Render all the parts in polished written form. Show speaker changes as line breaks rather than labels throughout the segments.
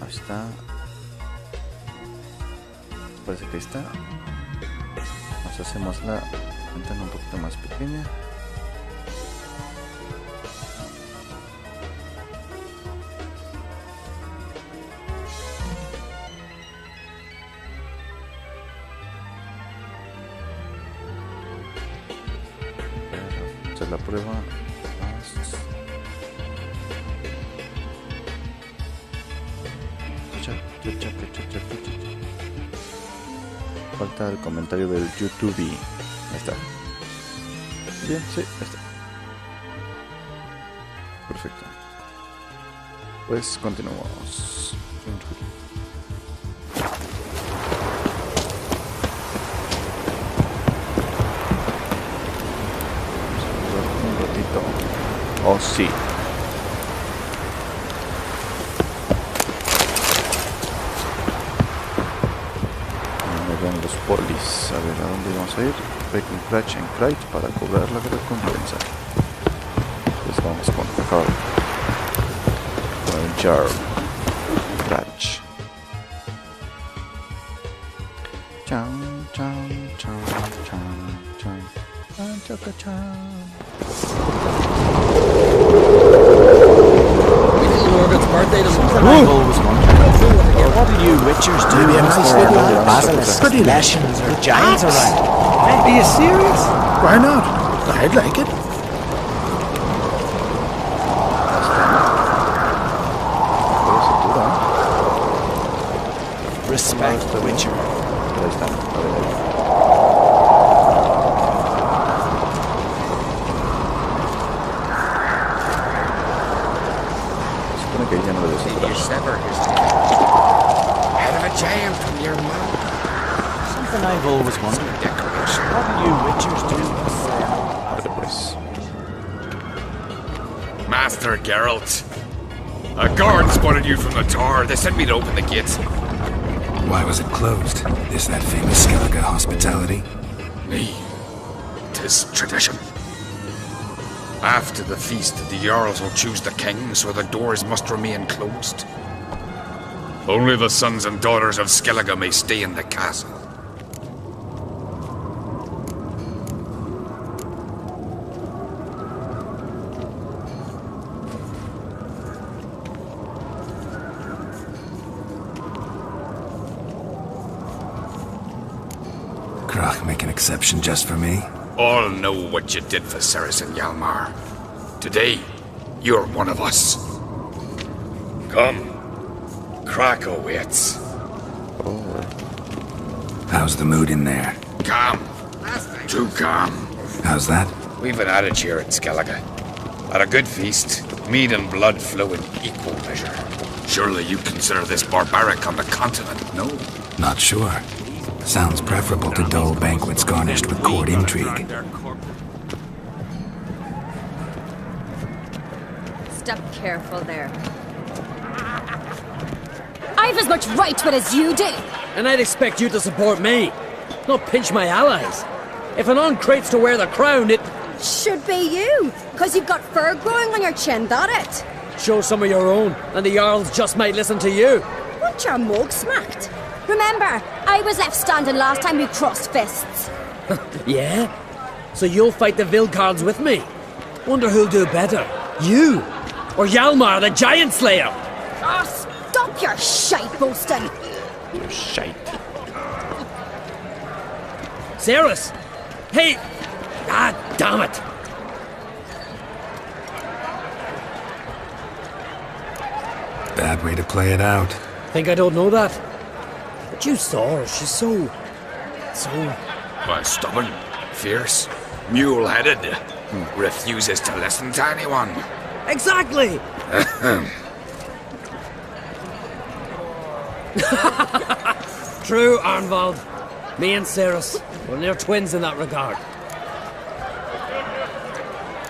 está. Parece que ahí está. Nos hacemos la ventana un poquito más pequeña. Esta es la prueba. Falta el comentario del YouTube. Ahí está. Bien, sí, ahí está. Perfecto. Pues continuamos. Un ratito. Oh, sí. Los polis, a ver a dónde vamos a ir. Bacon Crash en Crate para cobrar la recompensa. Pues vamos con Carl. Con el Jar Crash. Chan, chan, chan, chan, chan, chan, chan, chan.
Morgan's birthday tomorrow. What do you witchers do?
Maybe a nice little
basilisks,
pretty
lesions, or giants around?
Are you serious? Why not? I'd like it.
Respect the witcher.
Ahí están. A ver, ahí. Se supone que ya no debe
Did you
ser.
sever his head of a giant from your mouth?
Something I've always wondered.
Decoration.
What do you witchers do?
Vale, pues.
Master Geralt. A guard spotted you from the tower. They sent me to open the gates.
Why was it closed? Is that famous Skellige hospitality?
Me. 'Tis tradition. After the feast, the Jarls will choose the king, so the doors must remain closed. Only the sons and daughters of Skellige may stay in the castle.
Krach make an exception just for me?
All know what you did for Ceres and Hjalmar. Today, you're one of us. Come. Krach waits.
How's the mood in there?
Calm. Too calm.
How's that?
We've an adage here in Skellige. At a good feast, mead and blood flow in equal measure. Surely you consider this barbaric on the continent, no?
Not sure. Sounds preferable to dull banquets garnished with court intrigue.
Step careful there. I've as much right to it as you do.
And I'd expect you to support me, not pinch my allies. If an on-crate's to wear the crown, it...
Should be you, because you've got fur growing on your chin, that it?
Show some of your own, and the Jarls just might listen to you.
Want your mug smacked? Remember, I was left standing last time we crossed fists.
Yeah? So you'll fight the Vilcards with me? Wonder who'll do better, you or Hjalmar the Giant Slayer?
Oh, stop your shite boasting.
You shite.
Ceres! Hey! Ah, damn it!
Bad way to play it out.
Think I don't know that? But you saw her, she's so...
Well, stubborn, fierce, mule-headed. Refuses to listen to anyone.
Exactly! True, Arnvald. Me and Ceres, we're near twins in that regard.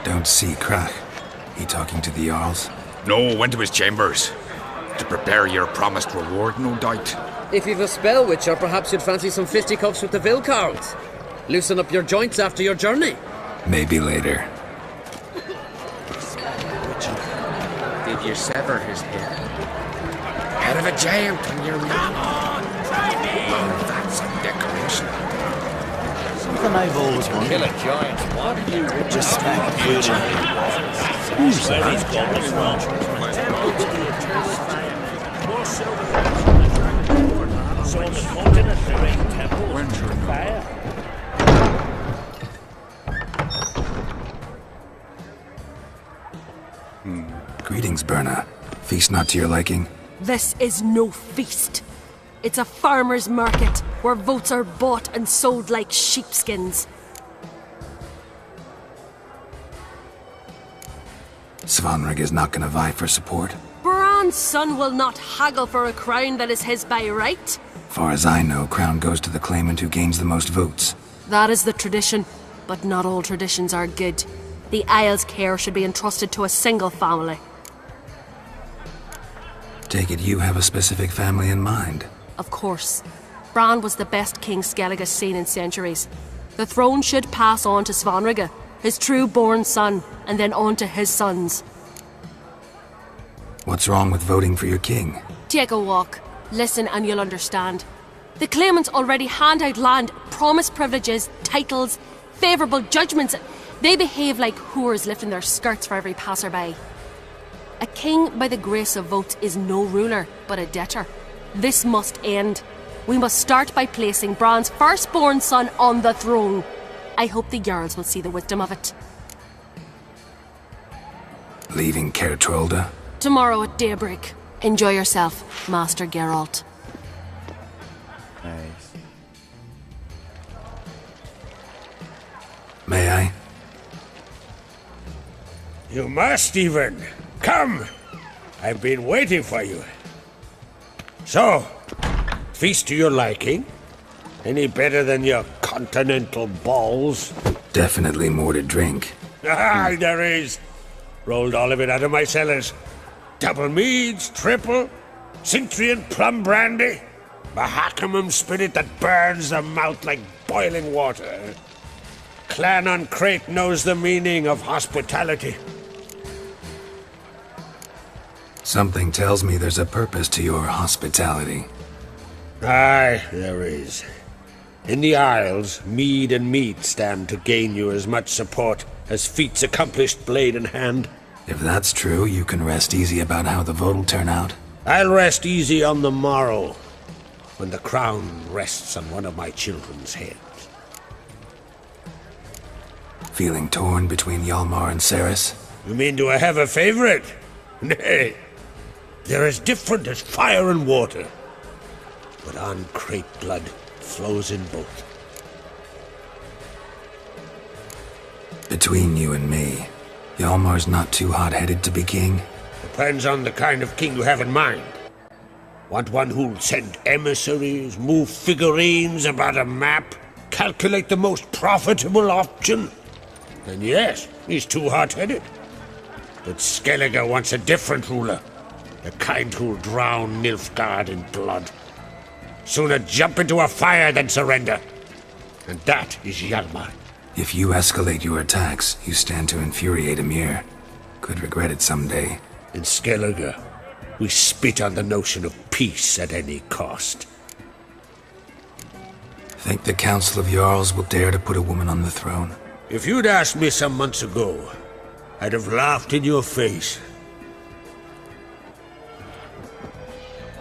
Don't see Krach. He talking to the Jarls?
No, went to his chambers. To prepare your promised reward, no doubt.
If you've a spell, Witcher, perhaps you'd fancy some fisticuffs with the Vilcards. Loosen up your joints after your journey.
Maybe later.
Did
did you sever his head? Head of a giant on your map. Oh, that's a decoration.
Something I've always wanted.
Kill a giant. What do you
Just smack the giant.
Who's that? So on the continent there ain't temples. Fire.
Greetings, Berna. Feast not to your liking?
This is no feast. It's a farmer's market where votes are bought and sold like sheepskins.
Svanrig is not going to vie for support.
Bran's son will not haggle for a crown that is his by right.
Far as I know, crown goes to the claimant who gains the most votes.
That is the tradition, but not all traditions are good. The Isle's care should be entrusted to a single family.
Take it you have a specific family in mind.
Of course. Bran was the best king Skellige has seen in centuries. The throne should pass on to Svanrige, his true-born son, and then on to his sons.
What's wrong with voting for your king?
Take a walk. Listen and you'll understand. The claimants already hand out land, promise privileges, titles, favourable judgments. They behave like whores lifting their skirts for every passerby. A king by the grace of votes is no ruler, but a debtor. This must end. We must start by placing Bran's firstborn son on the throne. I hope the Jarls will see the wisdom of it.
Leaving Caer Trolda?
Tomorrow at daybreak. Enjoy yourself, Master Geralt.
Nice.
May I?
You must, even. Come! I've been waiting for you. So, feast to your liking? Any better than your continental balls?
Definitely more to drink.
Ah, there is. Rolled all of it out of my cellars. Double meads, triple, Cintrian plum brandy, Mahakimum spirit that burns the mouth like boiling water. Clan on Crate knows the meaning of hospitality.
Something tells me there's a purpose to your hospitality.
Aye, there is. In the Isles, mead and meat stand to gain you as much support as feats accomplished blade in hand.
If that's true, you can rest easy about how the vote'll turn out.
I'll rest easy on the morrow, when the crown rests on one of my children's heads.
Feeling torn between Hjalmar and Cerys?
You mean do I have a favorite? Nay. They're as different as fire and water. But on Crate blood flows in both.
Between you and me, Hjalmar's not too hot-headed to be king?
Depends on the kind of king you have in mind. Want one who'll send emissaries, move figurines about a map, calculate the most profitable option? Then yes, he's too hot-headed. But Skellige wants a different ruler. The kind who'll drown Nilfgaard in blood. Sooner jump into a fire than surrender. And that is Hjalmar.
If you escalate your attacks, you stand to infuriate Emhyr. Could regret it someday.
In Skellige, we spit on the notion of peace at any cost.
Think the Council of Jarls will dare to put a woman on the throne?
If you'd asked me some months ago, I'd have laughed in your face.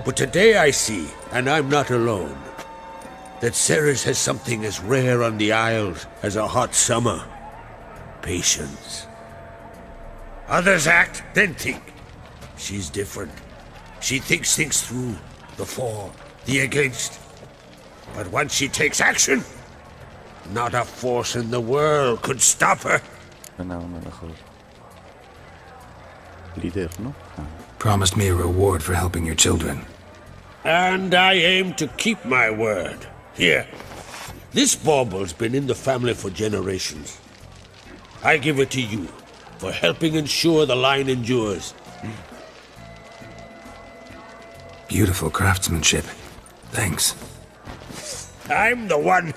But today I see, and I'm not alone, that Cerys has something as rare on the Isles as a hot summer. Patience. Others act, then think. She's different. She thinks things through, the for, the against. But once she takes action, not a force in the world could stop her.
Líder, ¿no?
Promised me a reward for helping your children.
And I aim to keep my word. Here, this bauble's been in the family for generations. I give it to you for helping ensure the line endures.
Beautiful craftsmanship. Thanks.
I'm the one.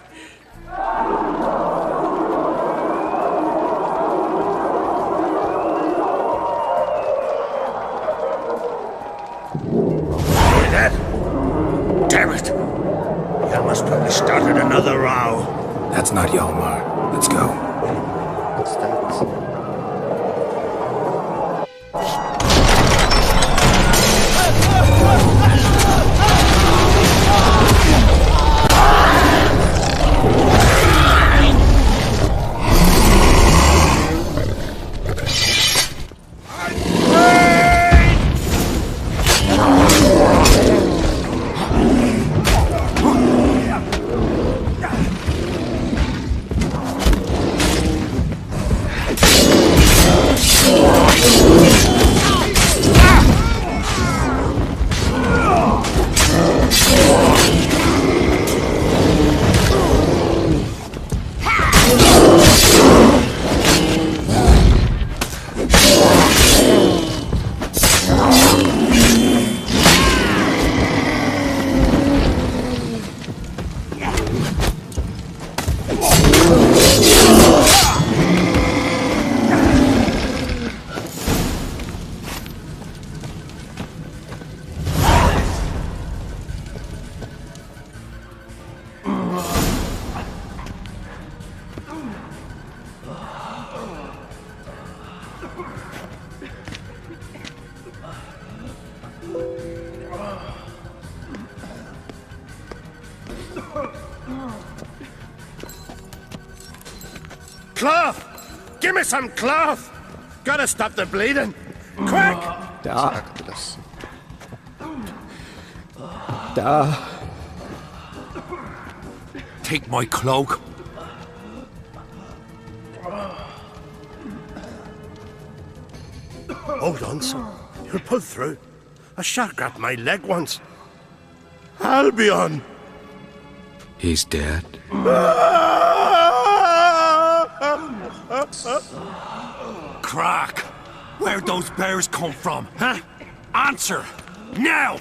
Damn it! Hjalmar's probably started another row.
That's not Hjalmar. Let's go.
What's that?
Cloth! Give me some cloth! Gotta stop the bleeding! Quick!
Sácatelas.
Take my cloak.
Hold on, son. You'll pull through. A shark grabbed my leg once. Albion!
He's dead.
Crack! Where'd those bears come from, huh? Answer! Now!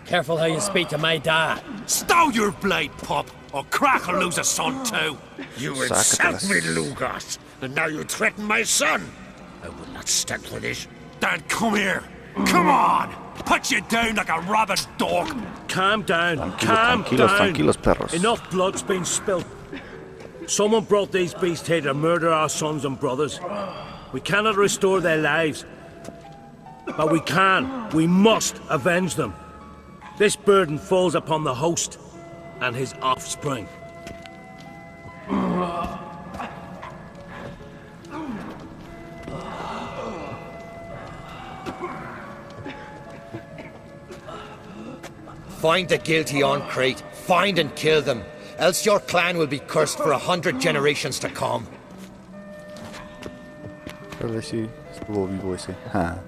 Careful how you speak to my dad.
Stow your blade, pup, or Crack will lose a son too.
You insult me, Lugas, and now you threaten my son. I will not stand for this.
Dan, come here. Come on! Put you down like a rabid dog.
Calm down.
Tranquilos, perros.
Enough blood's been spilled. Someone brought these beasts here to murder our sons and brothers. We cannot restore their lives. But we must avenge them. This burden falls upon the host and his offspring.
Find the guilty on Crete. Find and kill them. Else your clan will be cursed for 100 generations to come.
A ver si estuvo vivo ese. Ah.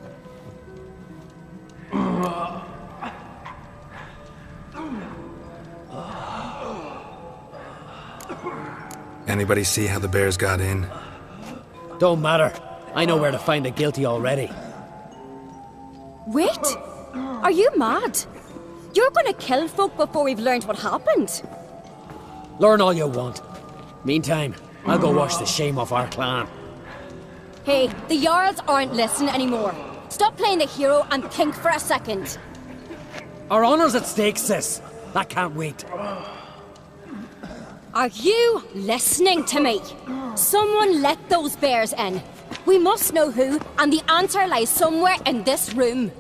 Anybody see how the bears got in?
Don't matter. I know where to find the guilty already.
Wait! Are you mad? You're gonna kill folk before we've learned what happened.
Learn all you want. Meantime, I'll go wash the shame off our clan.
Hey, the Jarls aren't listening anymore. Stop playing the hero and think for a second.
Our honor's at stake, sis. That can't wait.
Are you listening to me? Someone let those bears in. We must know who, and the answer lies somewhere in this room.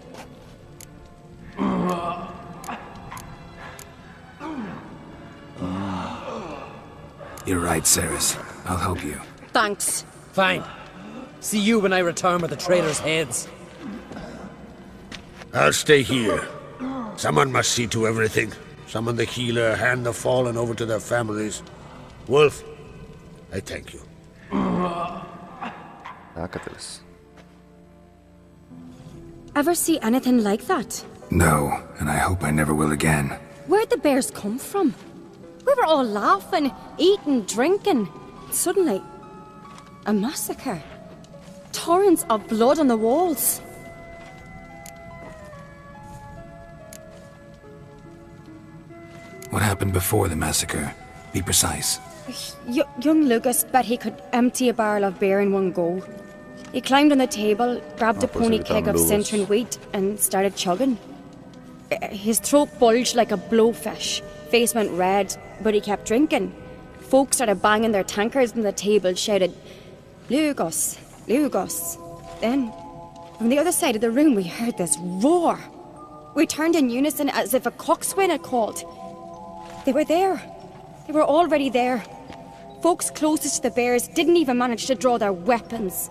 You're right, Cerys. I'll help you.
Thanks.
Fine. See you when I return with the traitors' heads.
I'll stay here. Someone must see to everything. Summon the healer, hand the fallen over to their families. Wolf, I thank you.
Sácatelas.
Ever see anything like that?
No, and I hope I never will again.
Where'd the bears come from? We were all laughing, eating, drinking. Suddenly, a massacre. Torrents of blood on the walls.
What happened before the massacre? Be precise.
Young Lucas bet he could empty a barrel of beer in one go. He climbed on the table, grabbed a pony keg of Cintron wheat, and started chugging. His throat bulged like a blowfish. Face went red, but he kept drinking. Folks started banging their tankards on the table, shouted, Lugos, Lugos. Then, from the other side of the room, we heard this roar. We turned in unison as if a coxswain had called. They were there. They were already there. Folks closest to the bears didn't even manage to draw their weapons.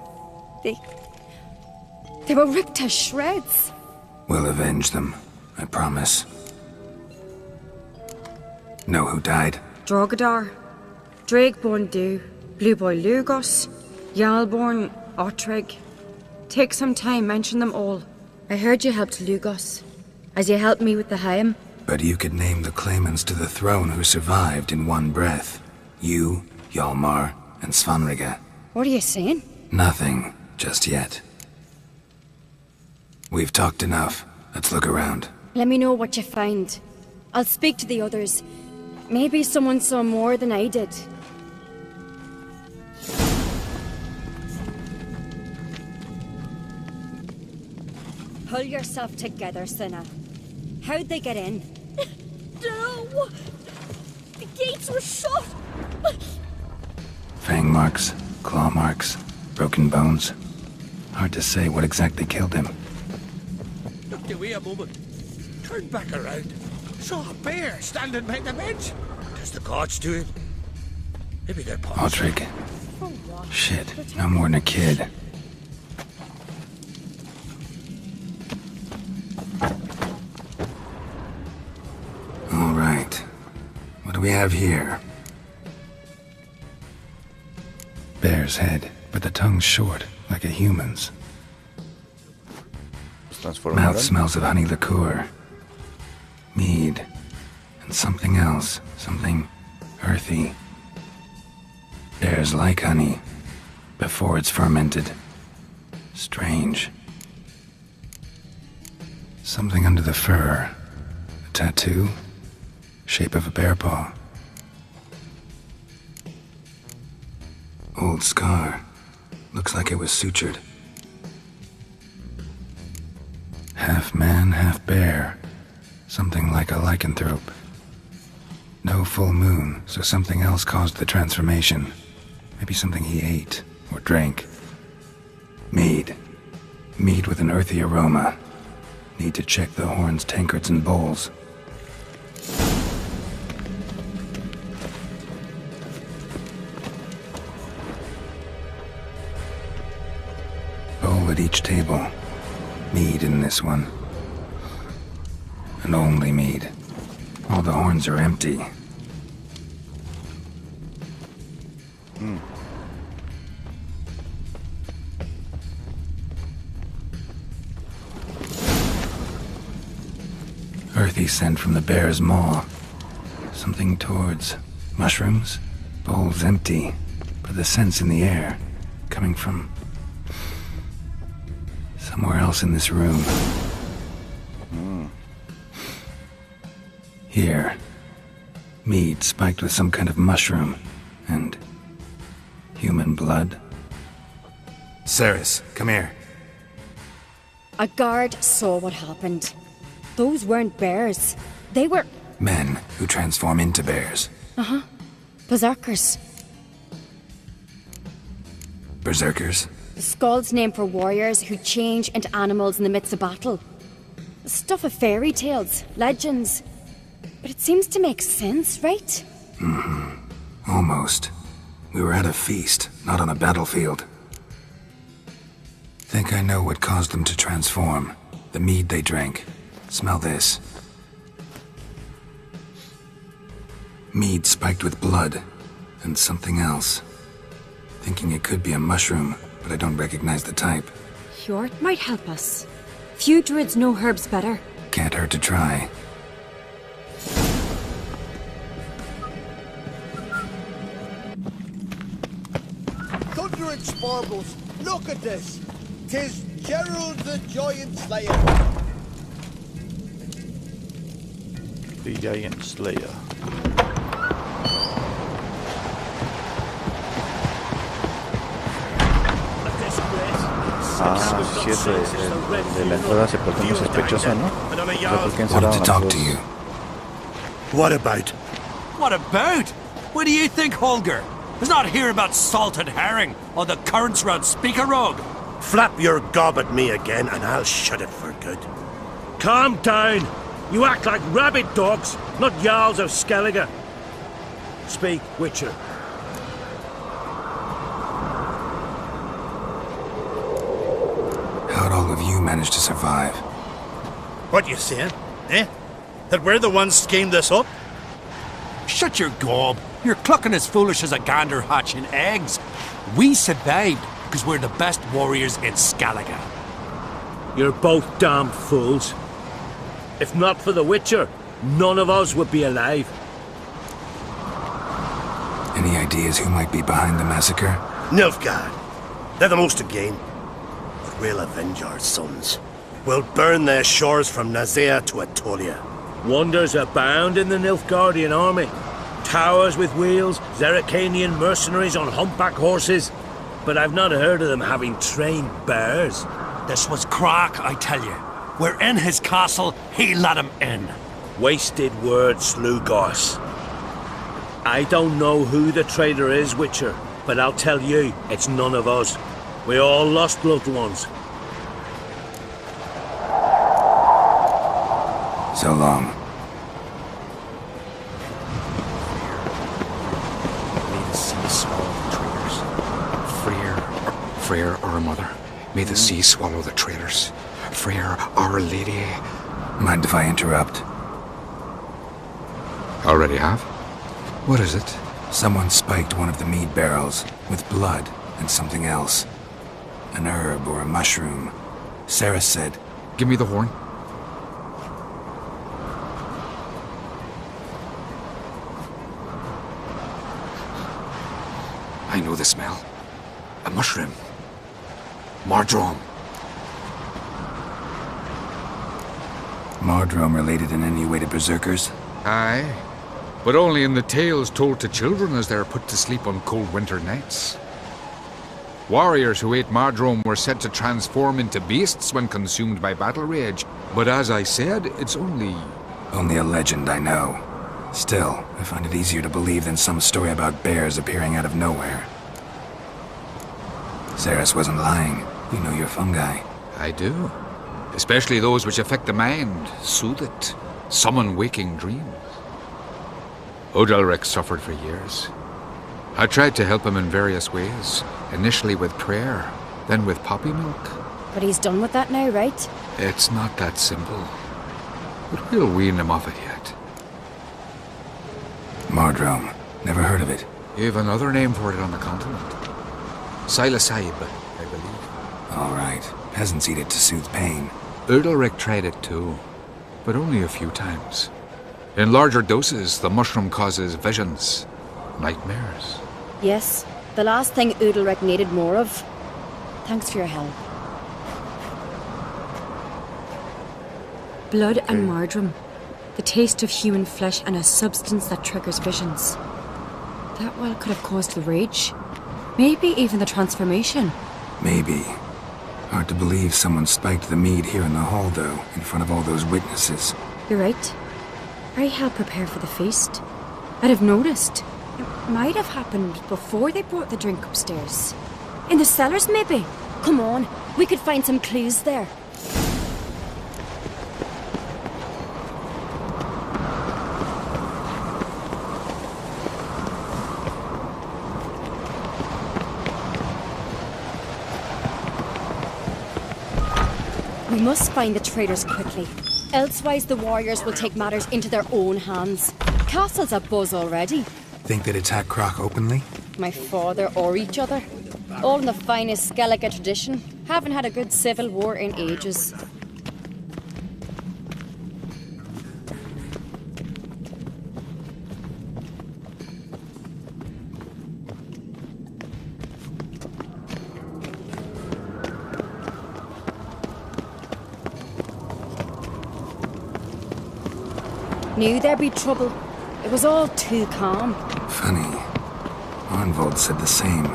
They were ripped to shreds.
We'll avenge them, I promise. Know who died?
Drogadar, Drakeborn Du, Blue Boy Lugos, Jarlborn, Ottrig. Take some time, mention them all. I heard you helped Lugos, as you helped me with the Haim.
But you could name the claimants to the throne who survived in one breath. You, Hjalmar, and Svanrige.
What are you saying?
Nothing, just yet. We've talked enough. Let's look around.
Let me know what you find. I'll speak to the others. Maybe someone saw more than I did. Pull yourself together, Cinna. How'd they get in?
No! The gates were shut!
Fang marks, claw marks, broken bones. Hard to say what exactly killed him.
Looked away a moment. Turned back around. Saw a bear standing by the bench. Does the gods do it? Maybe they're paused.
Ottrig. Shit, no more than a kid. All right. What do we have here? Bear's head, but the tongue's short, like a human's. Mouth smells of honey liqueur, mead, and something else, something earthy. Bears like honey, before it's fermented. Strange. Something under the fur. A tattoo? Shape of a bear paw. Old scar. Looks like it was sutured. Half man, half bear. Something like a lycanthrope. No full moon, so something else caused the transformation. Maybe something he ate or drank. Mead. Mead with an earthy aroma. Need to check the horns, tankards, and bowls. Bowl at each table. Mead in this one. And only mead. All the horns are empty. Earthy scent from the bear's maw. Something towards mushrooms. Bowl's empty, but the scent's in the air. Coming from somewhere else in this room. Here. Mead spiked with some kind of mushroom. And human blood. Ceres, come here.
A guard saw what happened. Those weren't bears. They were...
Men who transform into bears.
Uh-huh. Berserkers.
Berserkers?
The Skald's name for warriors who change into animals in the midst of battle. Stuff of fairy tales, legends. But it seems to make sense, right?
Mm-hmm. Almost. We were at a feast, not on a battlefield. Think I know what caused them to transform. The mead they drank. Smell this. Mead spiked with blood. And something else. Thinking it could be a mushroom, but I don't recognize the type.
Hjort might help us. Few druids know herbs better.
Can't hurt to try.
Thunder and sparkles, look at this! 'Tis Gerald the Giant Slayer.
The Giant Slayer. Ah, sí, de la entrada se portó muy sospechoso, ¿no? O sea, ¿por qué
Wanted to
encerraron a
talk
los
to
dos?
you.
What about?
What about? What do you think, Holger? Let's not hear about salted herring or the currents round Speaker Road.
Flap your gob at me again and I'll shut it for good.
Calm down. You act like rabid dogs, not Jarls of Skellige. Speak, Witcher.
How'd all of you manage to survive?
What you saying? Eh? That we're the ones schemed this up?
Shut your gob. You're clucking as foolish as a gander hatching eggs. We survived because we're the best warriors in Skellige.
You're both damn fools. If not for the Witcher, none of us would be alive.
Any ideas who might be behind the massacre?
Nilfgaard. They're the most to gain. But we'll avenge our sons. We'll burn their shores from Nazea to Atolia.
Wonders abound in the Nilfgaardian army. Towers with wheels, Zerrikanian mercenaries on humpback horses. But I've not heard of them having trained bears.
This was Crack, I tell you. We're in his castle, he let him in.
Wasted words, Slugos. I don't know who the traitor is, Witcher, but I'll tell you, it's none of us. We all lost loved ones.
So long.
May the sea swallow the traitors. Freyr, our mother. May the sea swallow the traitors. Freyr, our lady.
Mind if I interrupt?
Already have? What is it?
Someone spiked one of the mead barrels with blood and something else. An herb or a mushroom. Sarah said...
Give me the horn. I know the smell. A mushroom. Mardrome.
Mardrome related in any way to berserkers?
Aye. But only in the tales told to children as they're put to sleep on cold winter nights. Warriors who ate Mardrome were said to transform into beasts when consumed by battle rage. But as I said, it's only...
Only a legend, I know. Still, I find it easier to believe than some story about bears appearing out of nowhere. Saris wasn't lying. You know your fungi.
I do. Especially those which affect the mind, soothe it, summon waking dreams. Odalric suffered for years. I tried to help him in various ways, initially with prayer, then with poppy milk.
But he's done with that now, right?
It's not that simple. But we'll wean him off it yet.
Mardrome. Never heard of it.
You've another name for it on the continent. Psilocybe, I believe.
All right. Peasants eat it to soothe pain.
Udalric tried it too, but only a few times. In larger doses, the mushroom causes visions, nightmares.
Yes, the last thing Udalric needed more of. Thanks for your help.
Blood and Mardrome. The taste of human flesh and a substance that triggers visions. That well could have caused the rage. Maybe even the transformation.
Maybe. Hard to believe someone spiked the mead here in the hall, though, in front of all those witnesses.
You're right. I helped prepare for the feast. I'd have noticed. It might have happened before they brought the drink upstairs. In the cellars, maybe?
Come on, we could find some clues there. We must find the traitors quickly. Elsewise, the warriors will take matters into their own hands. Castle's abuzz already.
Think they'd attack Croc openly?
My father or each other. All in the finest Skellige tradition. Haven't had a good civil war in ages. Knew there'd be trouble. It was all too calm.
Funny. Arnvold said the same.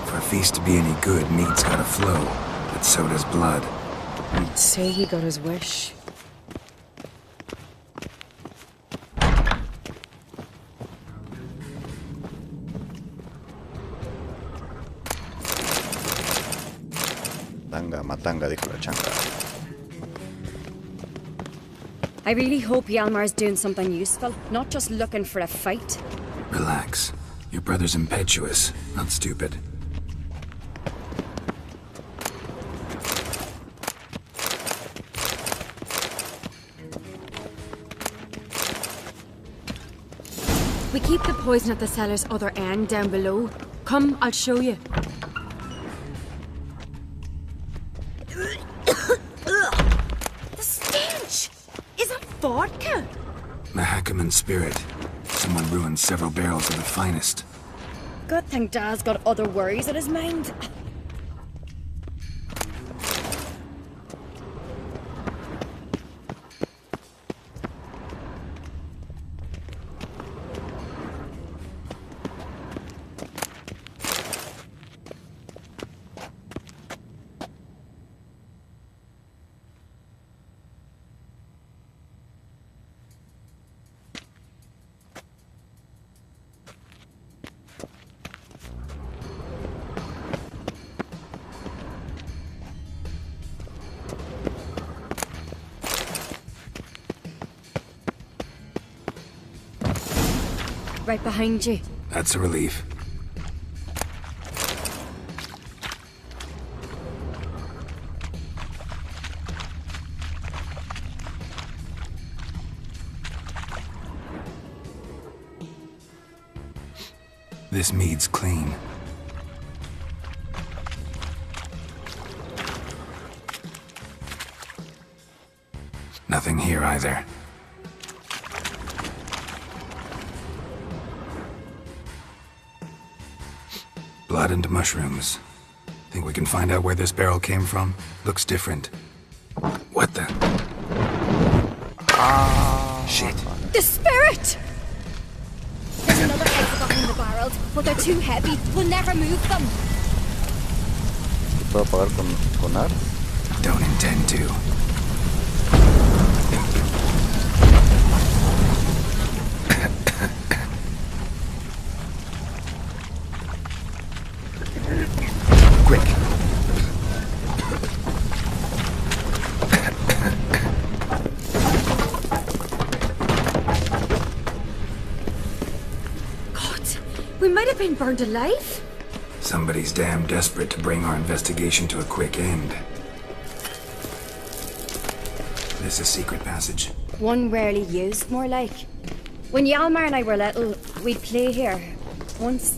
For feast to be any good, meat's gotta flow, but so does blood.
I'd say he got his wish.
Tanga, matanga, dijo la changa.
I really hope Hjalmar's doing something useful, not just looking for a fight.
Relax. Your brother's impetuous, not stupid.
We keep the poison at the cellar's other end down below. Come, I'll show you.
The stench! Is that vodka?
Mahakaman spirit. Someone ruined several barrels of the finest.
Good thing Dad's got other worries in his mind. Right behind you.
That's a relief. This mead's clean. Nothing here either. Blood and mushrooms. Think we can find out where this barrel came from? Looks different. What the? Shit.
The spirit! There's another exit behind the barrels, but they're too heavy. We'll never move them.
¿Puedo apagar con ar?
Don't intend to. Quick.
God, we might have been burned alive.
Somebody's damn desperate to bring our investigation to a quick end. This a secret passage?
One rarely used, more like. When Hjalmar and I were little, we'd play here. Once.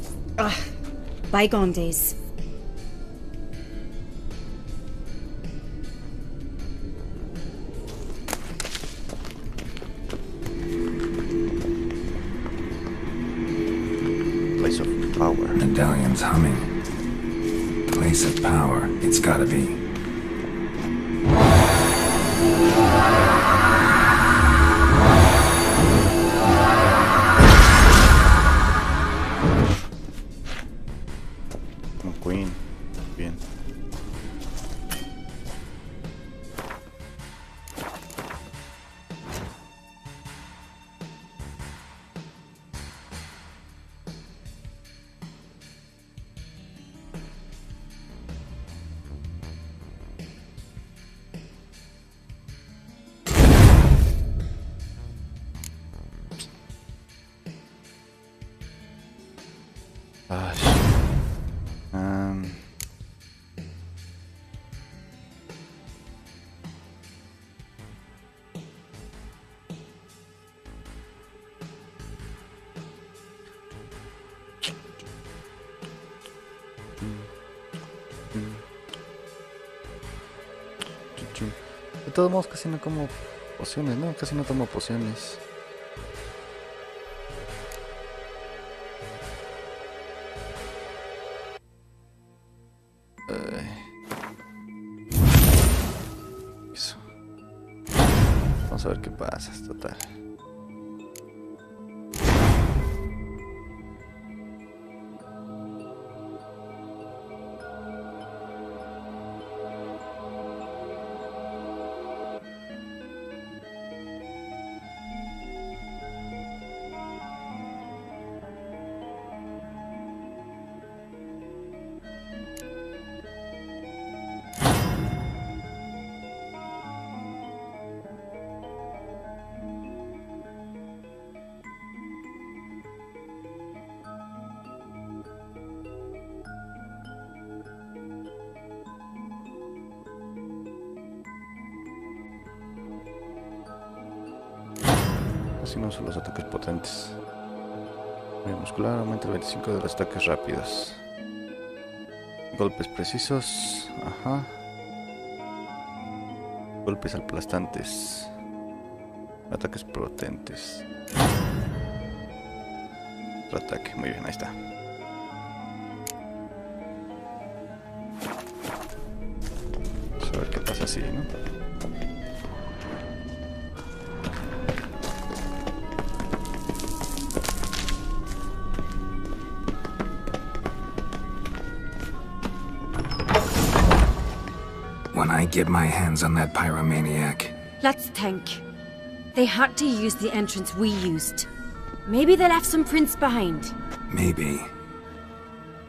Bygone days.
Place of power.
Medallion's humming. Place of power. It's gotta be.
Queen. Bien. De todos modos casi no como pociones, ¿no? Casi no tomo pociones. Eso. Vamos a ver qué pasa, total. Casi no uso los ataques potentes. Medio muscular aumenta el 25 de los ataques rápidos. Golpes precisos. Ajá. Golpes aplastantes. Ataques potentes. Otro ataque. Muy bien, ahí está. Vamos a ver qué pasa así, ¿no?
When I get my hands on that pyromaniac.
Let's think. They had to use the entrance we used. Maybe they left some prints behind.
Maybe.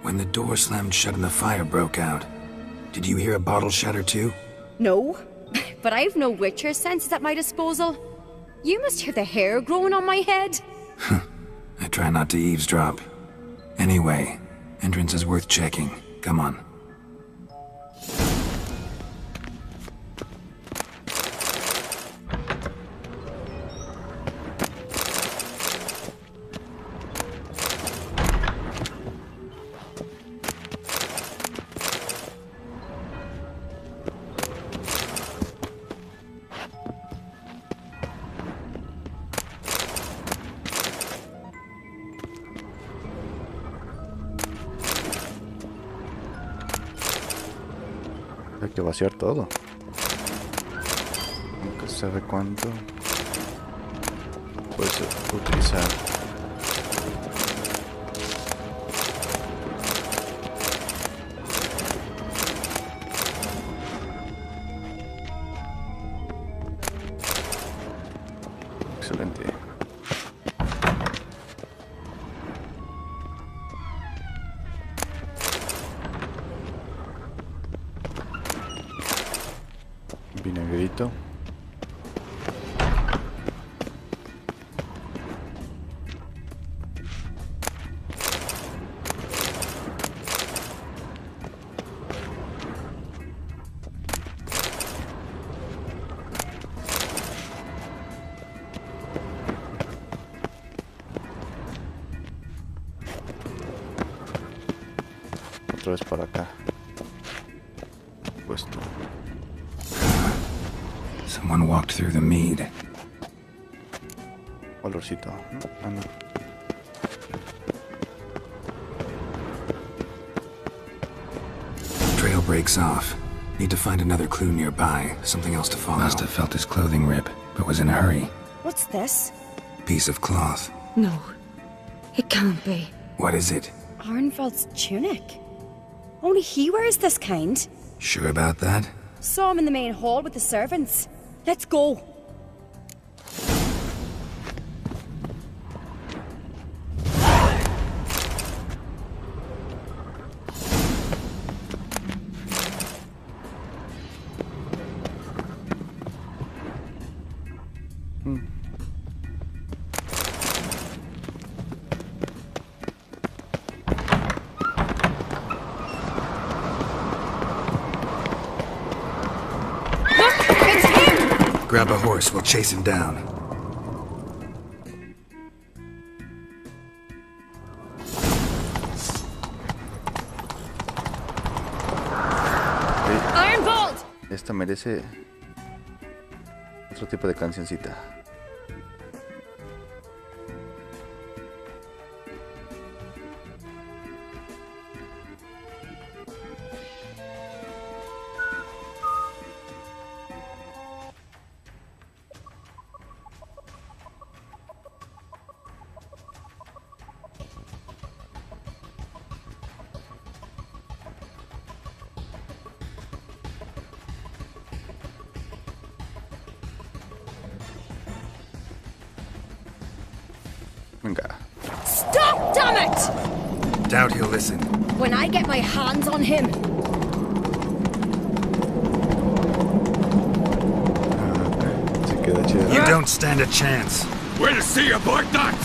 When the door slammed shut and the fire broke out, did you hear a bottle shatter too?
No, but I've no Witcher senses at my disposal. You must hear the hair growing on my head.
I try not to eavesdrop. Anyway, entrance is worth checking. Come on.
Hay que vaciar todo. Nunca se sabe cuánto puedes utilizar. Excelente. Vinagrito. Otra vez para acá. Puesto.
Someone walked through the mead.
Olorcito. Ah, no.
Trail breaks off. Need to find another clue nearby. Something else to follow. Must have felt his clothing rip, but was in a hurry.
What's this?
Piece of cloth.
No, it can't be.
What is it?
Arnvald's tunic. Only he wears this kind.
Sure about that?
Saw him in the main hall with the servants. Let's go.
Grab a horse, we'll chase him down.
Ironbolt!
Esta merece otro tipo de cancioncita. Venga.
Stop, damn it!
Doubt he'll listen.
When I get my hands on him.
Se queda chido.
You don't stand a chance.
We'll see about that!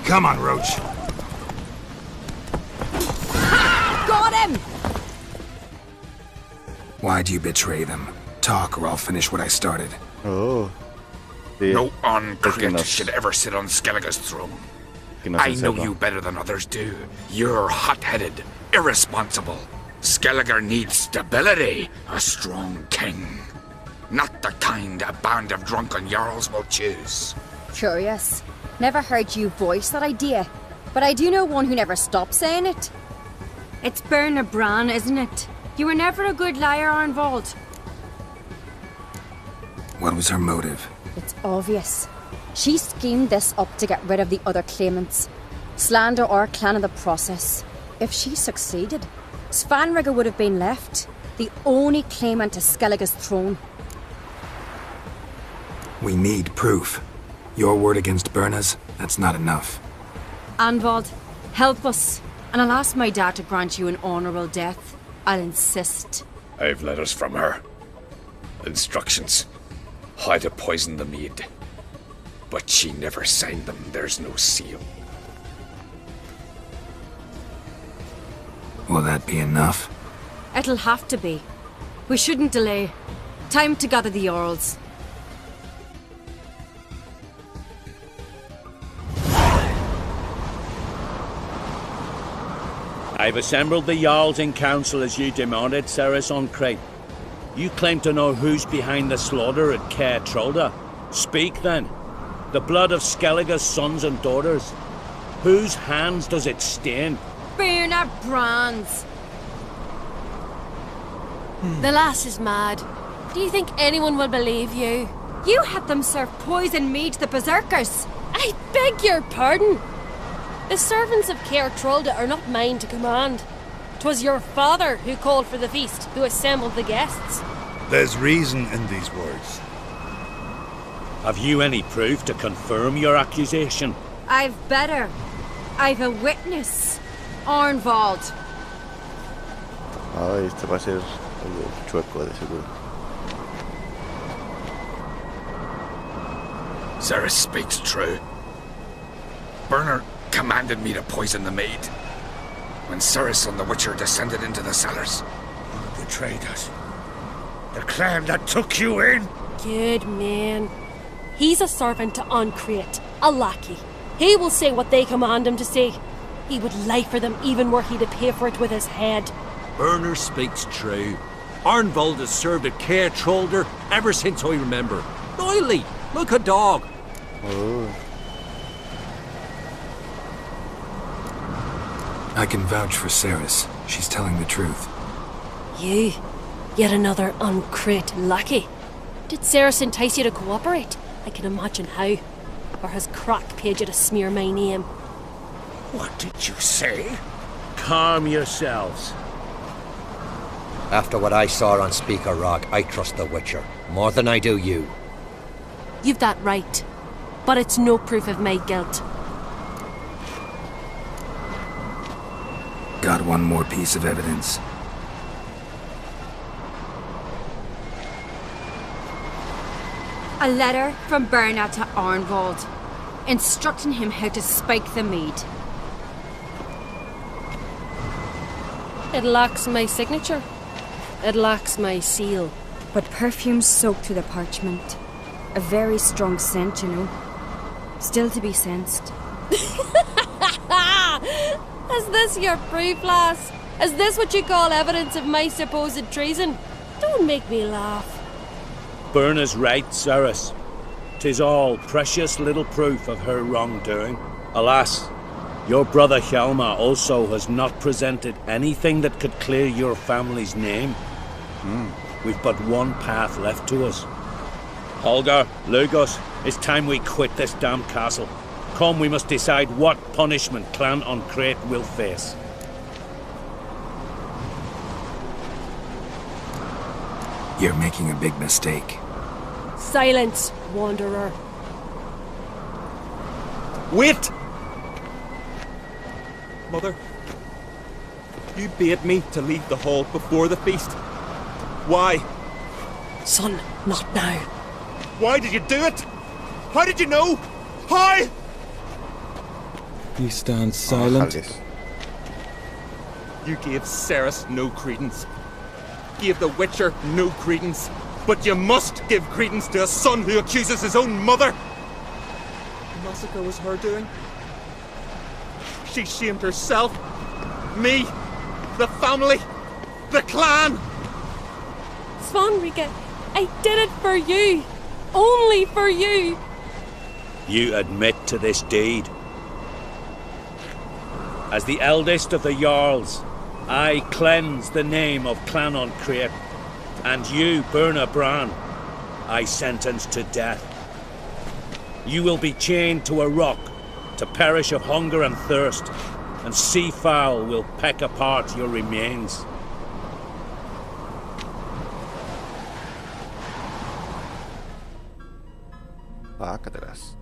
Come on, Roach.
him!
Why'd you betray them? Talk, or I'll finish what I started.
Oh.
No uncrit should ever sit on Skellige's throne. I know you better than others do. You're hot-headed, irresponsible. Skellige needs stability, a strong king. Not the kind a band of drunken jarls will choose.
Curious. Never heard you voice that idea, but I do know one who never stops saying it.
It's Berna Bran, isn't it? You were never a good liar, Arnvald.
What was her motive?
It's obvious. She schemed this up to get rid of the other claimants. Slander our clan in the process. If she succeeded, Svanrige would have been left, the only claimant to Skellige's throne.
We need proof. Your word against Berna's, that's not enough.
Arnvald, help us, and I'll ask my dad to grant you an honourable death. I'll insist.
I've letters from her. Instructions. How to poison the mead. But she never signed them, there's no seal.
Will that be enough?
It'll have to be. We shouldn't delay. Time to gather the Jarls.
I've assembled the Jarls in council as you demanded, Cerys on Crate. You claim to know who's behind the slaughter at Caer Trolda. Speak then. The blood of Skellige's sons and daughters. Whose hands does it stain?
Berna Bran's.
The lass is mad. Do you think anyone will believe you?
You had them serve poison mead to the berserkers.
I beg your pardon. The servants of Caer Trolda are not mine to command. 'Twas your father who called for the feast, who assembled the guests.
There's reason in these words.
Have you any proof to confirm your accusation?
I've better. I've a witness. Arnvald.
Ay, este va a ser el chueco de seguro.
Cerys speaks true. Berna commanded me to poison the maid. When Cerys and the Witcher descended into the cellars.
You betrayed us. The clan that took you in.
Good man. He's a servant to Ancrate, a lackey. He will say what they command him to say. He would lie for them even were he to pay for it with his head.
Berner speaks true. Arnvald has served at Caer Trolda ever since I remember. Doily, look a dog.
Oh.
I can vouch for Cerys. She's telling the truth.
You? Yet another Ancrate lackey? Did Cerys entice you to cooperate? I can imagine how. Or has Crack paid you to smear my name?
What did you say?
Calm yourselves.
After what I saw on Speaker Rock, I trust the Witcher. More than I do you.
You've that right. But it's no proof of my guilt.
Got one more piece of evidence.
A letter from Berna to Arnvald, instructing him how to spike the mead.
It lacks my signature. It lacks my seal.
But perfume soaked through the parchment. A very strong scent, you know. Still to be sensed.
Is this your proof, lass? Is this what you call evidence of my supposed treason? Don't make me laugh.
Berna's right, Cerys. 'Tis all precious little proof of her wrongdoing. Alas, your brother Hjalmar also has not presented anything that could clear your family's name. We've but one path left to us. Holger, Lugos, it's time we quit this damn castle. Come, we must decide what punishment Clan Ancrate will face.
You're making a big mistake.
Silence, wanderer.
Wait! Mother, you bade me to leave the hall before the feast. Why?
Son, not now.
Why did you do it? How did you know? How?
He stands silent.
You gave Cerys no credence. Gave the Witcher no credence. But you must give credence to a son who accuses his own mother. The massacre was her doing. She shamed herself, me, the family, the clan.
Svanrige, I did it for you. Only for you.
You admit to this deed. As the eldest of the Jarls, I cleanse the name of Clan on Craite, and you, Birna Bran, I sentence to death. You will be chained to a rock to perish of hunger and thirst, and seafowl will peck apart your remains.
Va acá atrás.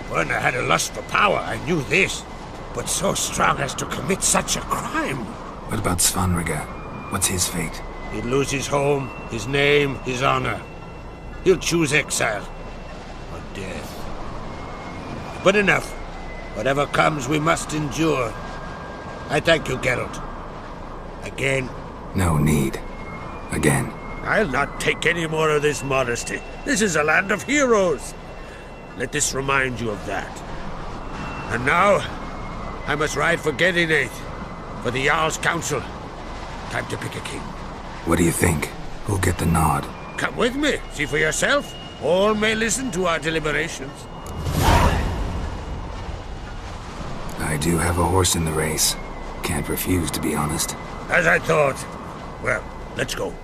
Birna had a lust for power, I knew this. But so strong as to commit such a crime.
What about Svanrige? What's his fate?
He'd lose his home, his name, his honor. He'll choose exile. Or death. But enough. Whatever comes, we must endure. I thank you, Geralt. Again.
No need. Again.
I'll not take any more of this modesty. This is a land of heroes. Let this remind you of that. And now, I must ride for Gedinath, for the Jarl's Council. Time to pick a king.
What do you think? Who'll get the nod?
Come with me, see for yourself. All may listen to our deliberations.
I do have a horse in the race. Can't refuse, to be honest.
As I thought. Well, let's go.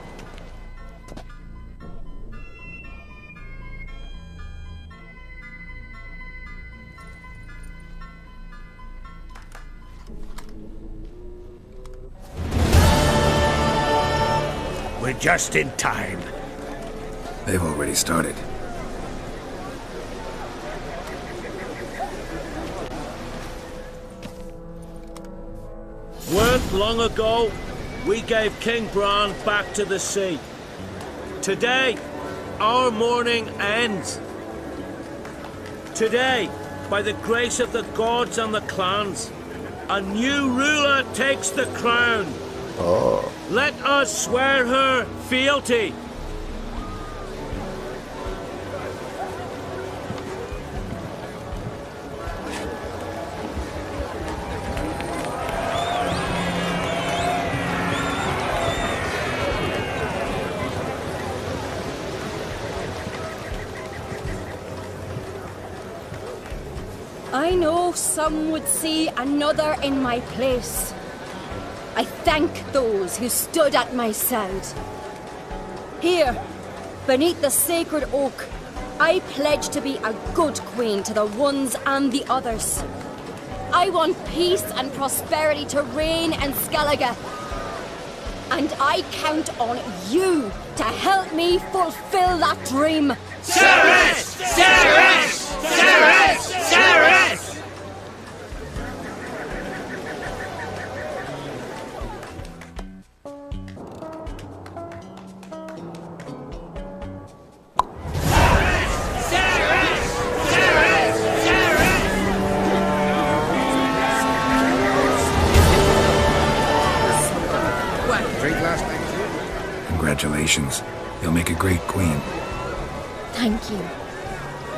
We're just in time.
They've already started.
Weren't long ago, we gave King Bran back to the sea. Today, our mourning ends. Today, by the grace of the gods and the clans, a new ruler takes the crown.
Oh.
Let us swear her fealty.
I know some would see another in my place. I thank those who stood at my side. Here, beneath the sacred oak, I pledge to be a good queen to the ones and the others. I want peace and prosperity to reign in Skellige. And I count on you to help me fulfill that dream.
Cerys! Cerys! Cerys! Cerys!
Congratulations. You'll make a great queen.
Thank you.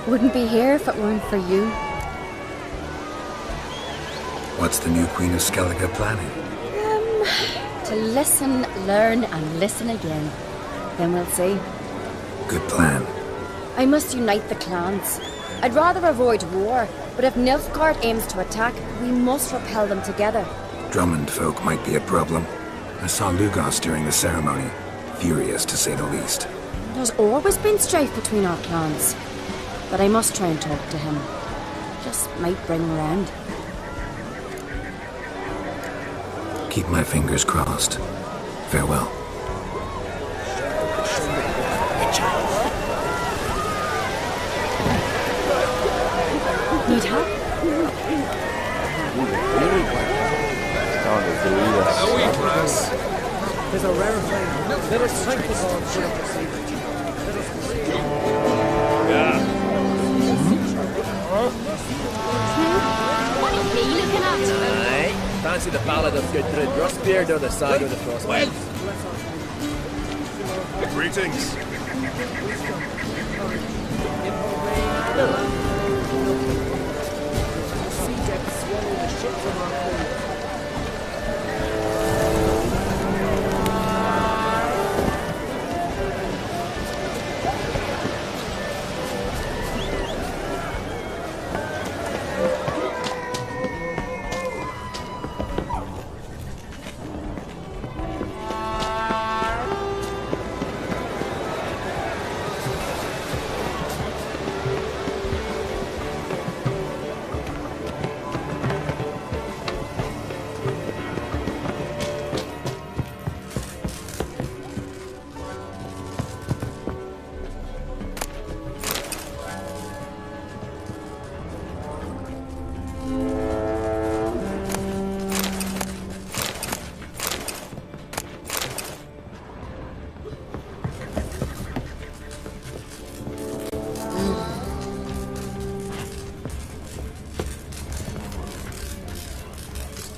Wouldn't be here if it weren't for you.
What's the new Queen of Skellige planning?
To listen, learn, and listen again. Then we'll see.
Good plan.
I must unite the clans. I'd rather avoid war, but if Nilfgaard aims to attack, we must repel them together.
Drummond folk might be a problem. I saw Lugos during the ceremony. Furious, to say the least.
There's always been strife between our clans. But I must try and talk to him. Just might bring around.
Keep my fingers crossed. Farewell.
Need help?
'Tis a rare thing. Let us thank the gods for it this evening.
What are you looking at?
Aye. Fancy the ballad of Gudrid Rustbeard or the saga of the Frostbite.
Greetings.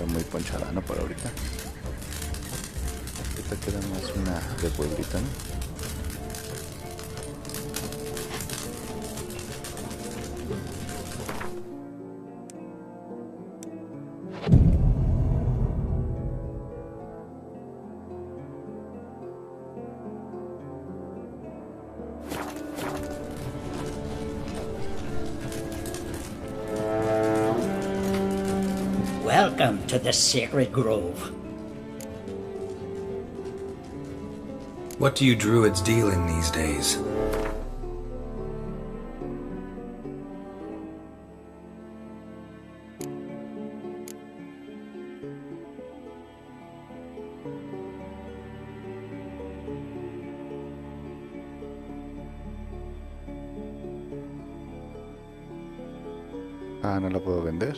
Muy ponchada, ¿no? Por ahorita. Ahorita queda más una de pueblita, ¿no?
Welcome to the Sacred Grove.
What do you druids deal in these days?
Ah, no la puedo vender.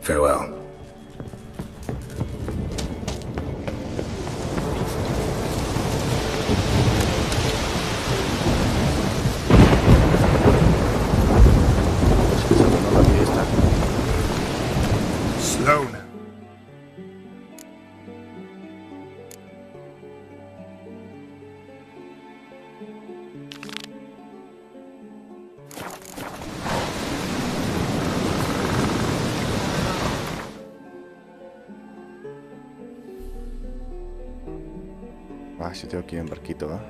Farewell.
Sloan.
Ah, sí tengo que ir en barquito, ¿va?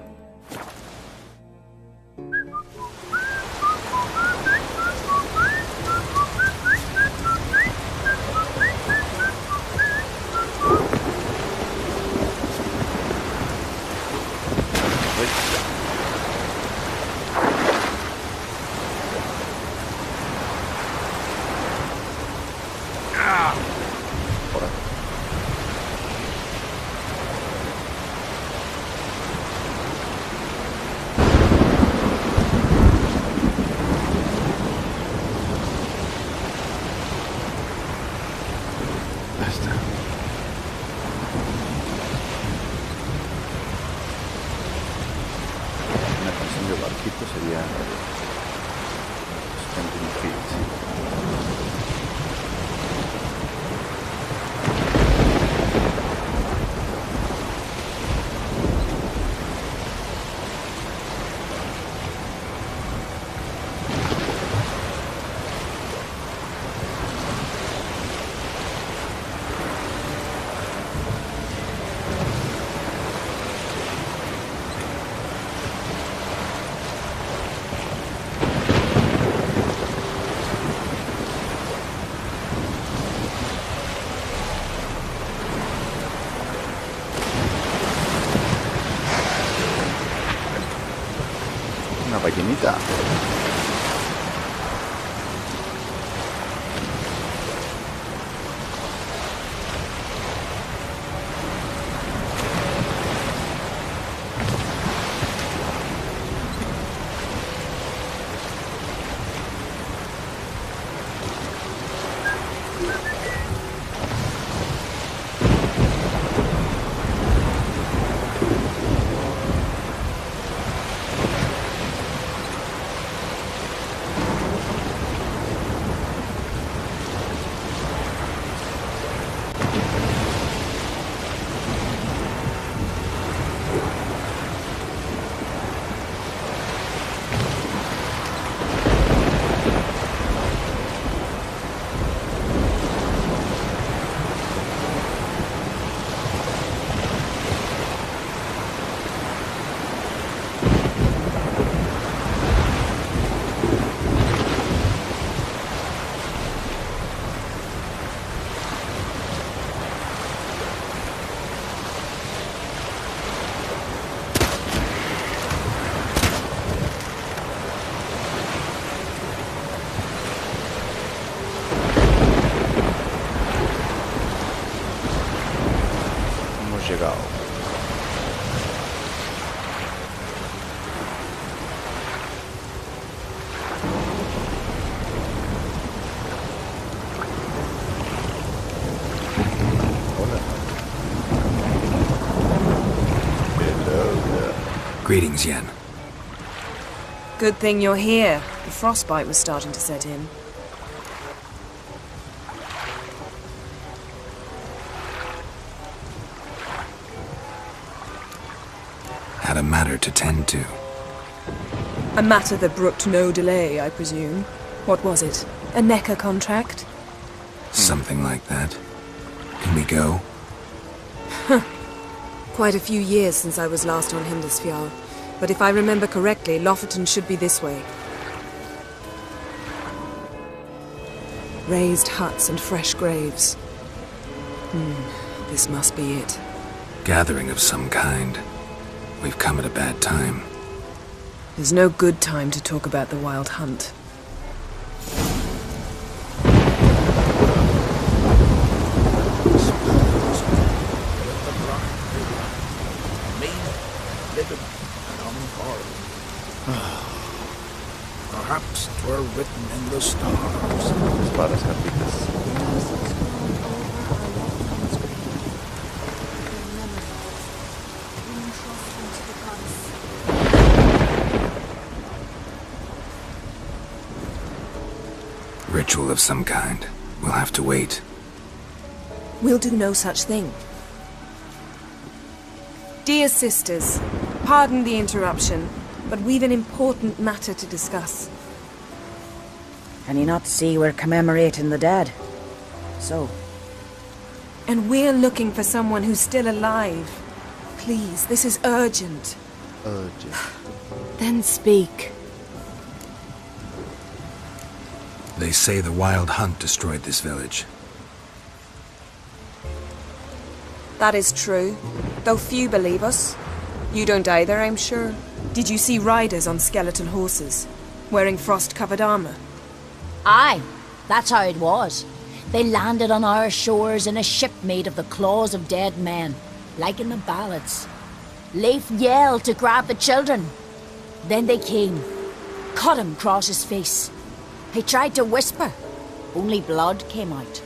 Sería Spending Feet. Una ballenita. llegado.
Greetings, Yen.
Good thing you're here. The frostbite was starting to set in.
Had a matter to tend to.
A matter that brooked no delay, I presume. What was it? A NECA contract?
Something like that. Can we go?
Quite a few years since I was last on Hindisfjall, but if I remember correctly, Lofoten should be this way. Raised huts and fresh graves. This must be it.
Gathering of some kind. We've come at a bad time.
There's no good time to talk about the Wild Hunt.
Perhaps 'twere written in the stars.
Espadas cartitas.
Ritual of some kind. We'll have to wait.
We'll do no such thing. Dear sisters, pardon the interruption, but we've an important matter to discuss.
Can you not see we're commemorating the dead? So?
And we're looking for someone who's still alive. Please, this is urgent.
Urgent.
Then speak.
They say the Wild Hunt destroyed this village.
That is true, though few believe us. You don't either, I'm sure. Did you see riders on skeletal horses, wearing frost-covered armor?
Aye, that's how it was. They landed on our shores in a ship made of the claws of dead men, like in the ballads. Leif yelled to grab the children. Then they came, cut him across his face. He tried to whisper, only blood came out.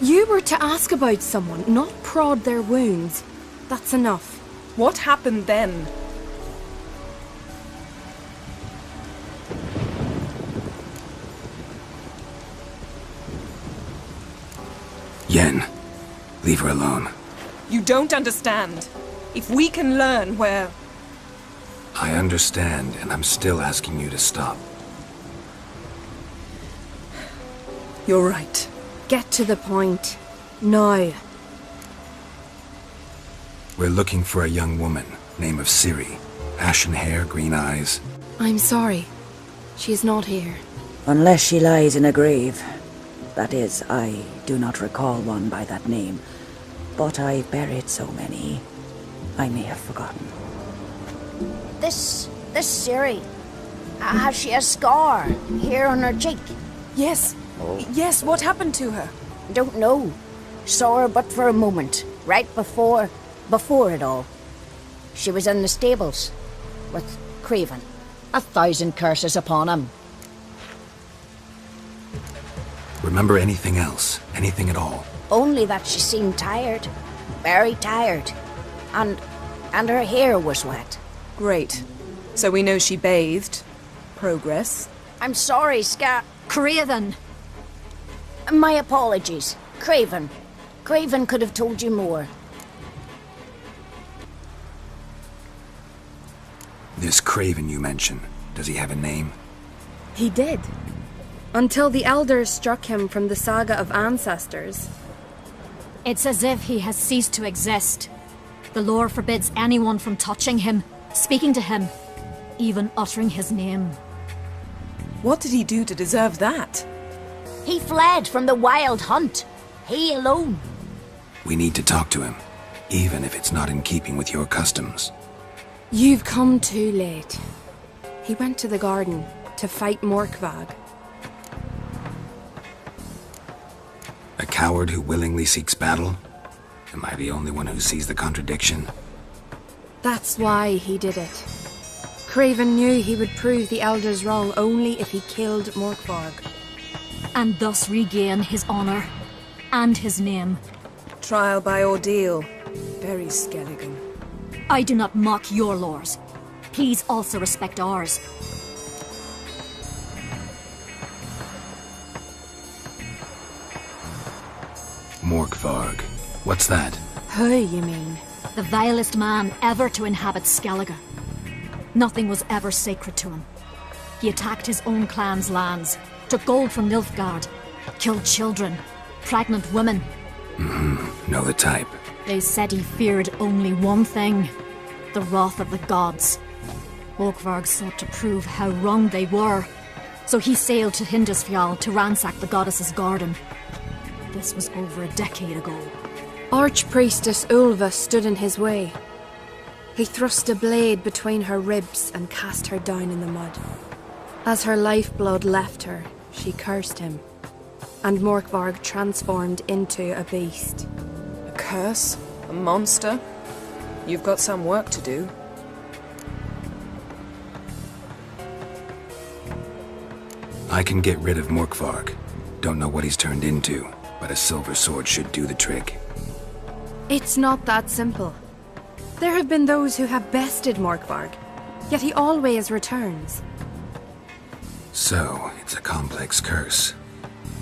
You were to ask about someone, not prod their wounds. That's enough.
What happened then?
Yen, leave her alone.
You don't understand. If we can learn where...
I understand, and I'm still asking you to stop.
You're right.
Get to the point. Now.
We're looking for a young woman, name of Ciri. Ashen hair, green eyes.
I'm sorry. She is not here.
Unless she lies in a grave. That is, I do not recall one by that name. But I've buried so many, I may have forgotten.
This Ciri, has she a scar here on her cheek?
Yes.
Oh.
Yes, what happened to her?
Don't know. Saw her but for a moment, right before it all. She was in the stables with Craven. 1,000 curses upon him.
Remember anything else? Anything at all?
Only that she seemed tired. Very tired. And her hair was wet.
Great. So we know she bathed. Progress.
I'm sorry,
Craven!
My apologies. Craven. Craven could have told you more.
This Craven you mentioned, does he have a name?
He did. Until the elders struck him from the saga of ancestors.
It's as if he has ceased to exist. The lore forbids anyone from touching him, speaking to him, even uttering his name.
What did he do to deserve that?
He fled from the Wild Hunt. He alone.
We need to talk to him, even if it's not in keeping with your customs.
You've come too late. He went to the garden to fight Morkvag.
A coward who willingly seeks battle? Am I the only one who sees the contradiction?
That's why he did it. Craven knew he would prove the Elders wrong only if he killed Morkvarg.
And thus regain his honor and his name.
Trial by ordeal. Very Skelligan.
I do not mock your laws. Please also respect ours.
Morkvarg. What's that?
Who, you mean?
The vilest man ever to inhabit Skellige. Nothing was ever sacred to him. He attacked his own clan's lands, took gold from Nilfgaard, killed children, pregnant women.
Know the type.
They said he feared only one thing, the wrath of the gods. Morkvarg sought to prove how wrong they were, so he sailed to Hindisfjall to ransack the goddess's garden. This was over a decade ago.
Archpriestess Ulva stood in his way. He thrust a blade between her ribs and cast her down in the mud. As her lifeblood left her, she cursed him, and Morkvarg transformed into a beast.
A curse? A monster? You've got some work to do.
I can get rid of Morkvarg. Don't know what he's turned into, but a silver sword should do the trick.
It's not that simple. There have been those who have bested Morkvarg, yet he always returns.
So, it's a complex curse,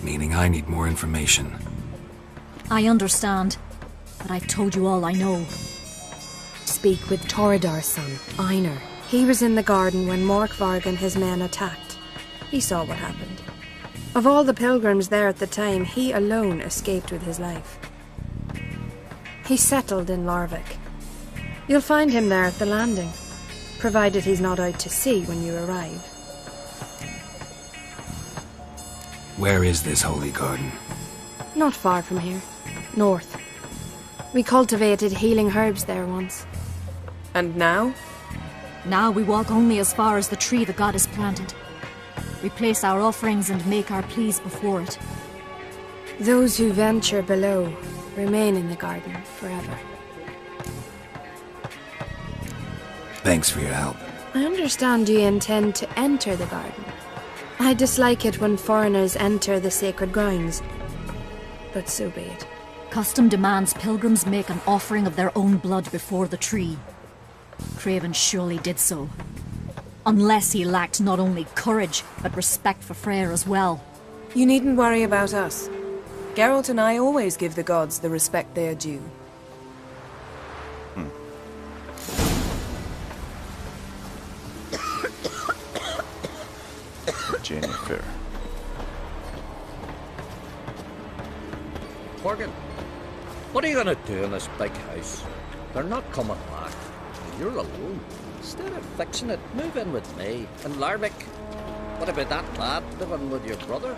meaning I need more information.
I understand, but I've told you all I know.
Speak with Torridar's son, Einar. He was in the garden when Morkvarg and his men attacked. He saw what happened. Of all the pilgrims there at the time, he alone escaped with his life. He settled in Larvik. You'll find him there at the landing, provided he's not out to sea when you arrive.
Where is this holy garden?
Not far from here. North. We cultivated healing herbs there once.
And now?
Now we walk only as far as the tree the goddess planted. We place our offerings and make our pleas before it.
Those who venture below remain in the garden forever.
Thanks for your help.
I understand you intend to enter the garden. I dislike it when foreigners enter the sacred grounds, but so be it.
Custom demands pilgrims make an offering of their own blood before the tree. Craven surely did so. Unless he lacked not only courage, but respect for Freyr as well.
You needn't worry about us. Geralt and I always give the gods the respect they are due.
Jennifer.
Torgan, what are you gonna do in this big house? They're not coming back. You're alone. Instead of fixing it, move in with me. And Larvik, what about that lad living with your brother?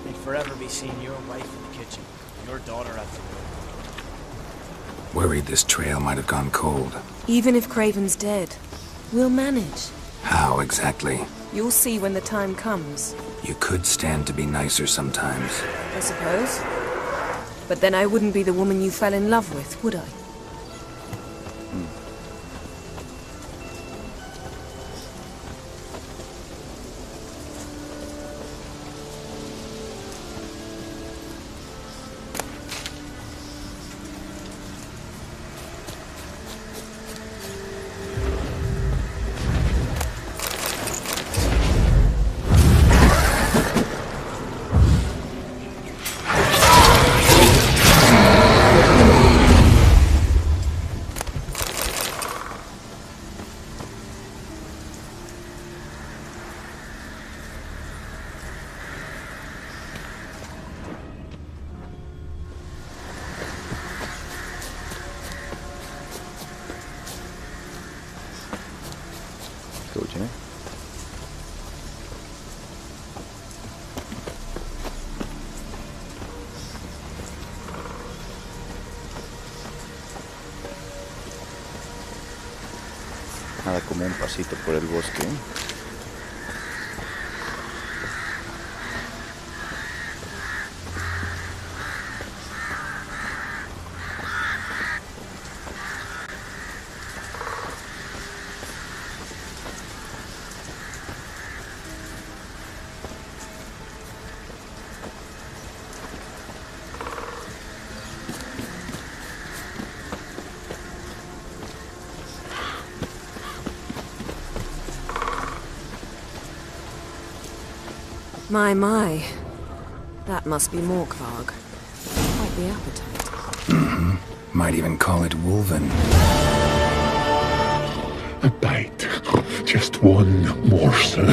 They'd forever be seeing your wife in the kitchen, your daughter at the door.
Worried this trail might have gone cold.
Even if Craven's dead, we'll manage.
How exactly?
You'll see when the time comes.
You could stand to be nicer sometimes.
I suppose. But then I wouldn't be the woman you fell in love with, would I?
Nada como un pasito por el bosque.
My. That must be Morkvarg. Quite the appetite.
Mm-hmm. Might even call it Wolven.
A bite. Just one morsel.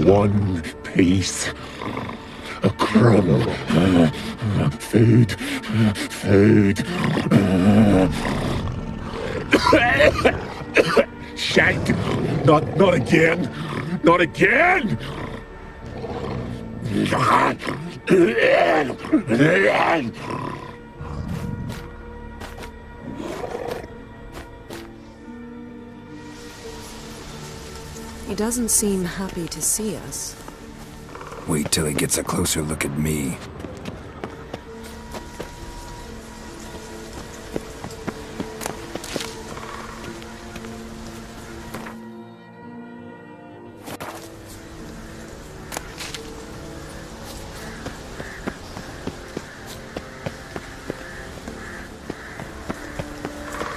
One piece. A crumb. Food. Food. Shank! Not again! Not again!
He doesn't seem happy to see us.
Wait till he gets a closer look at me.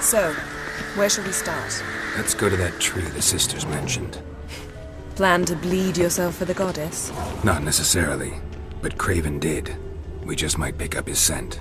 So, where shall we start?
Let's go to that tree the sisters mentioned.
Plan to bleed yourself for the goddess?
Not necessarily, but Craven did. We just might pick up his scent.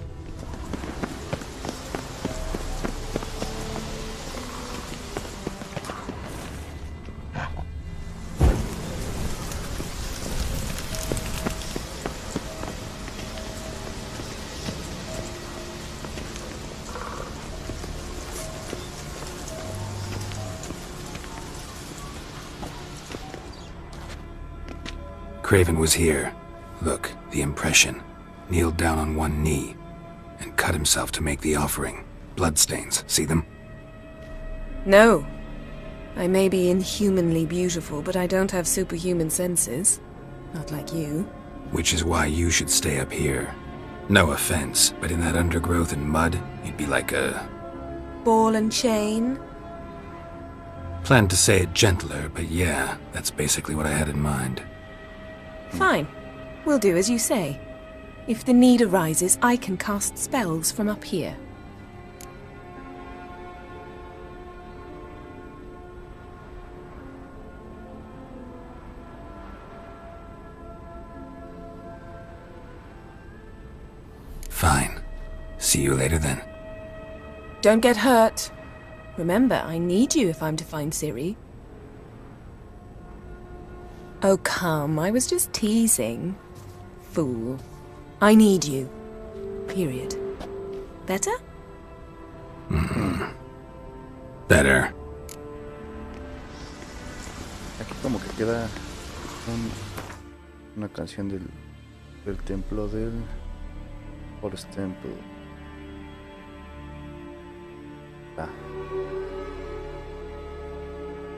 Craven was here. Look, the impression. Kneeled down on one knee and cut himself to make the offering. Bloodstains, see them?
No. I may be inhumanly beautiful, but I don't have superhuman senses. Not like you.
Which is why you should stay up here. No offense, but in that undergrowth and mud, you'd be like a...
Ball and chain?
Planned to say it gentler, but yeah, that's basically what I had in mind.
Fine. We'll do as you say. If the need arises, I can cast spells from up here.
Fine. See you later then.
Don't get hurt. Remember, I need you if I'm to find Ciri. Oh, come. I was just teasing. Fool. I need you. Period. Better?
Mm-hmm. Better.
Aquí como que queda una canción del templo del Forest Temple. Ah.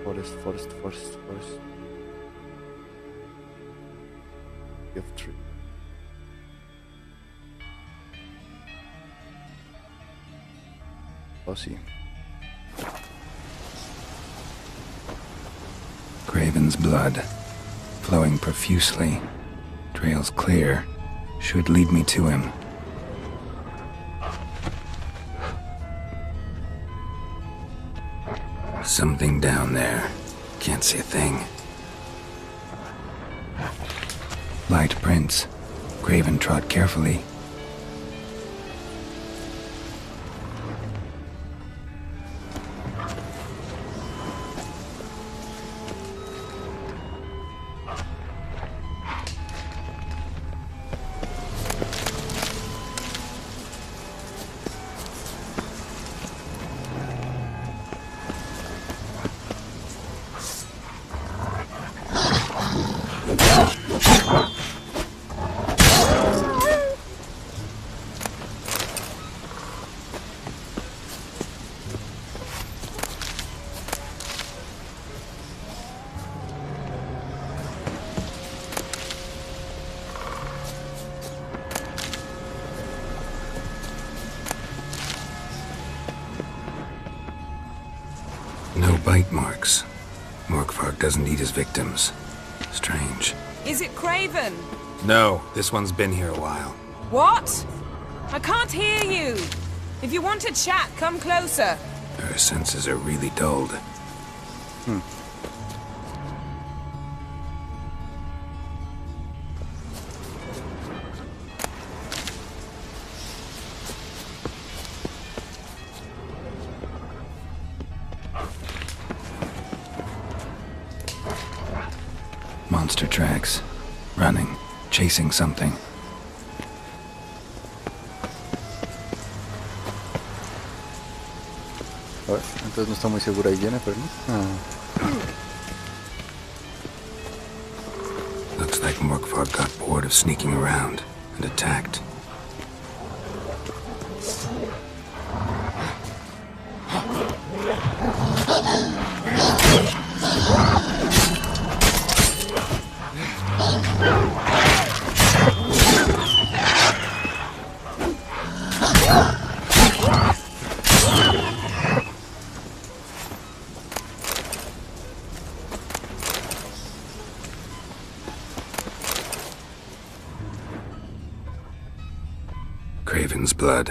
Forest. Gift tree. Oh, sí.
Craven's blood, flowing profusely, trails clear, should lead me to him. Something down there. Can't see a thing. Light prints. Craven trod carefully. No bite marks. Morkvarg doesn't eat his victims. Strange.
Is it Craven?
No, this one's been here a while.
What? I can't hear you. If you want to chat, come closer.
Her senses are really dulled. Monster tracks. Running. Chasing something.
A ver, entonces no está muy segura ahí Jennifer, ¿no?
Looks like Morkvarg got bored of sneaking around and attacked. Craven's blood.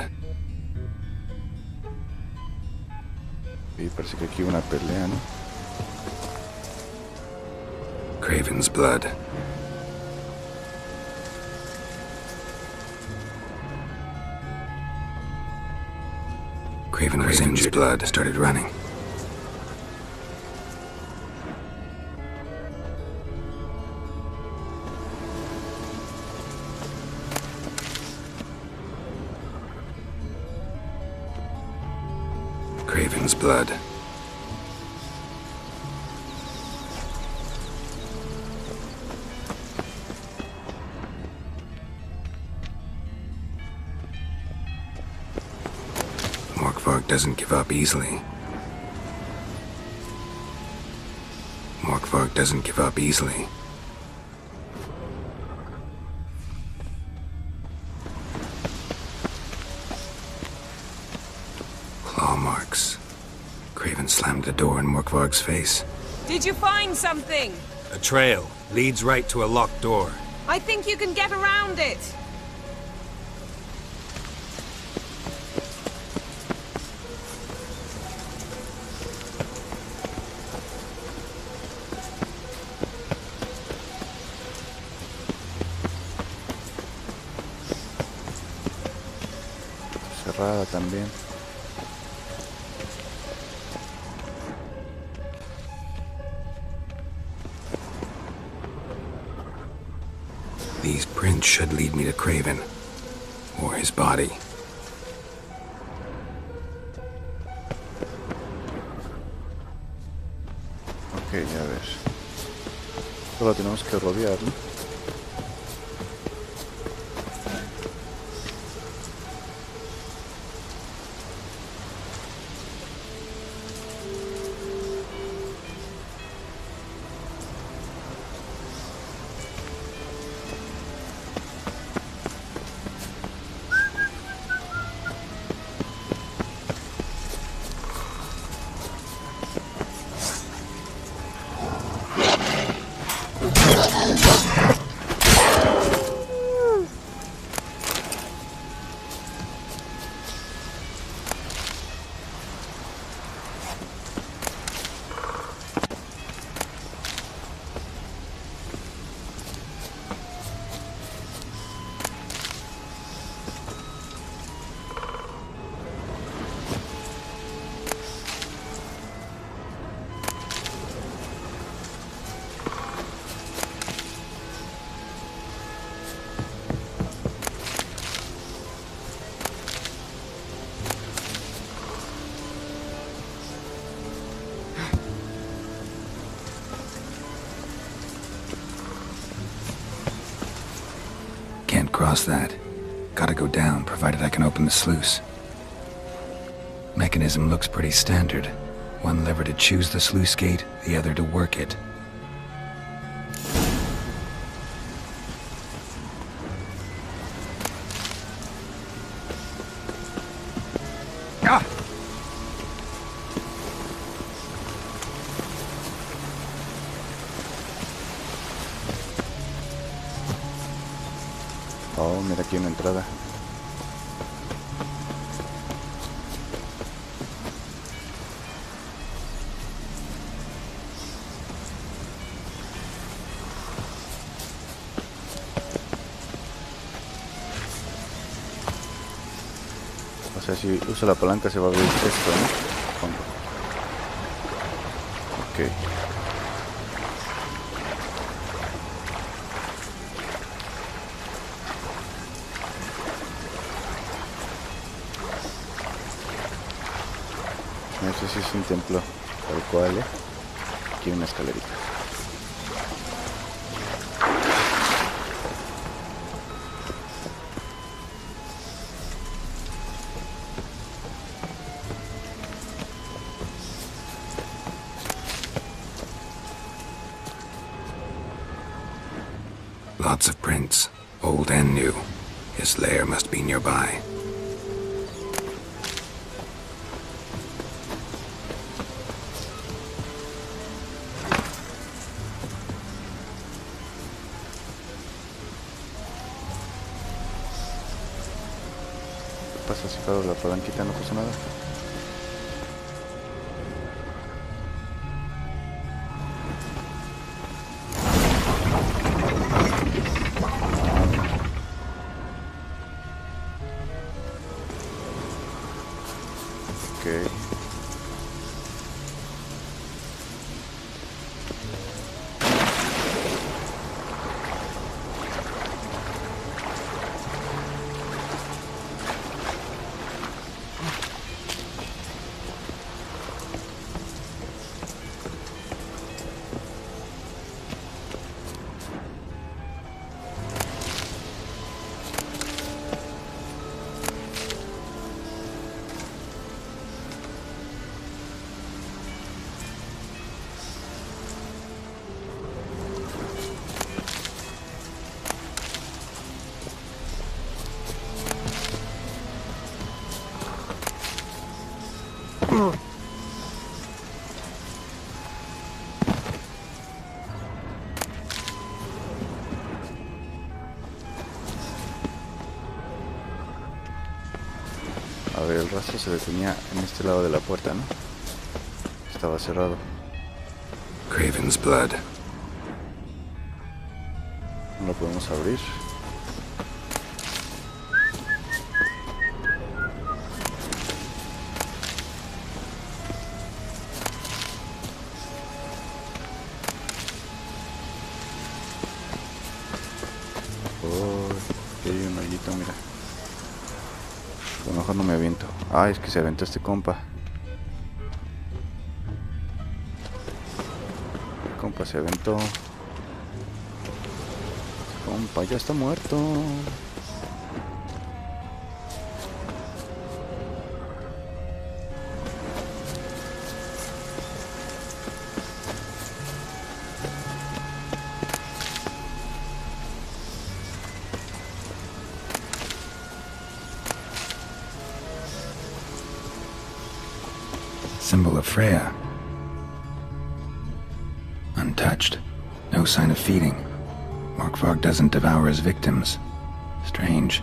Y parece que aquí hubo una pelea, ¿no?
Craven's blood. Craven was injured. Blood started running. Craven's blood. Morkvarg doesn't give up easily. Morkvarg doesn't give up easily. Claw marks. Craven slammed the door in Morkvarg's face.
Did you find something?
A trail leads right to a locked door.
I think you can get around it.
Cerrada también.
These prints should lead me to Craven. Or his body.
Ok, a ver. Solo tenemos que rodear, ¿no?
Cross that. Gotta go down, provided I can open the sluice. Mechanism looks pretty standard. One lever to choose the sluice gate, the other to work it. Ah!
Oh, mira aquí una entrada. O sea, si uso la palanca se va a abrir esto, ¿no? Ok. Ese sí es un templo, tal cual, ¿eh? Aquí hay una escalerita.
Lots of prints, old and new. His lair must be nearby.
¿Qué pasa si paro la palanquita? No pasa nada. A ver, el rastro se detenía en este lado de la puerta, ¿no? Estaba cerrado.
Craven's blood.
No lo podemos abrir. Oh, aquí hay un hoyito, mira. A lo mejor no me aviento. Ah, es que se aventó este compa. El compa se aventó. El compa ya está muerto.
Symbol of Freya. Untouched. No sign of feeding. Morkvarg doesn't devour his victims. Strange.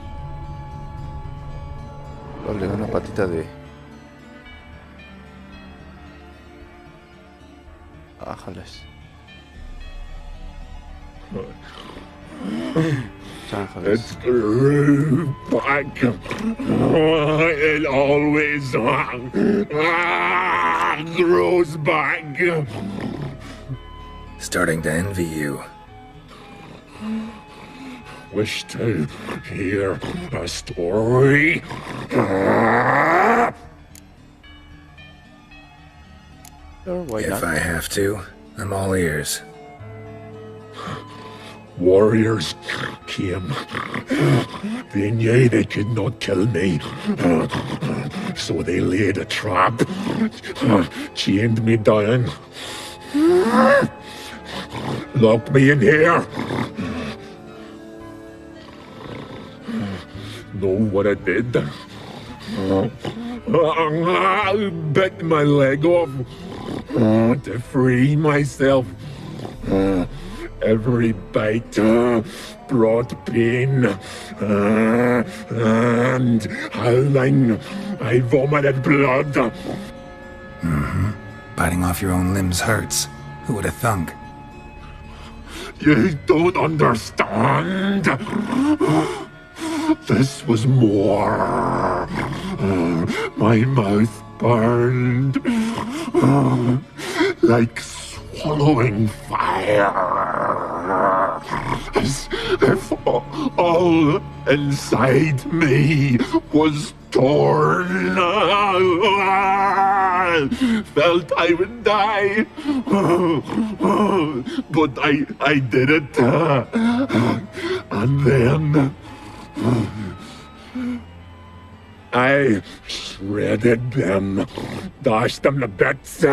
Vale, una patita de... Ájales.
It's grew back. It always grows back.
Starting to envy you.
Wish to hear a story?
If I have to, I'm all ears.
Warriors came. They knew they could not kill me, so they laid a trap, chained me down, locked me in here. Know what I did? I bit my leg off to free myself. Every bite brought pain, and howling, I vomited blood.
Mm-hmm. Biting off your own limbs hurts. Who would have thunk?
You don't understand. This was more. My mouth burned like swallowing fire, as if all inside me was torn. Felt I would die, but I did it. And then I shredded them, dashed them to bits,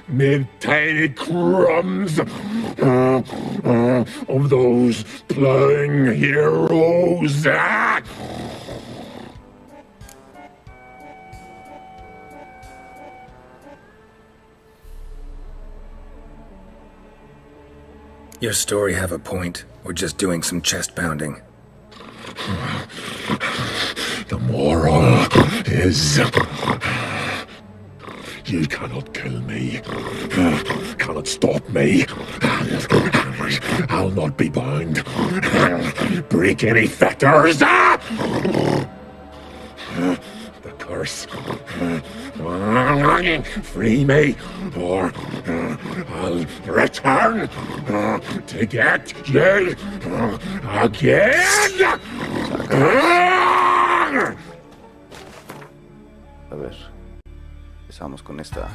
made tiny crumbs of those plowing heroes.
Your story have a point, or just doing some chest pounding?
The moral is... You cannot kill me. Cannot stop me. I'll not be bound. Break any fetters. The curse. Free me, or I'll return to get you again.
A ver, empezamos con esta.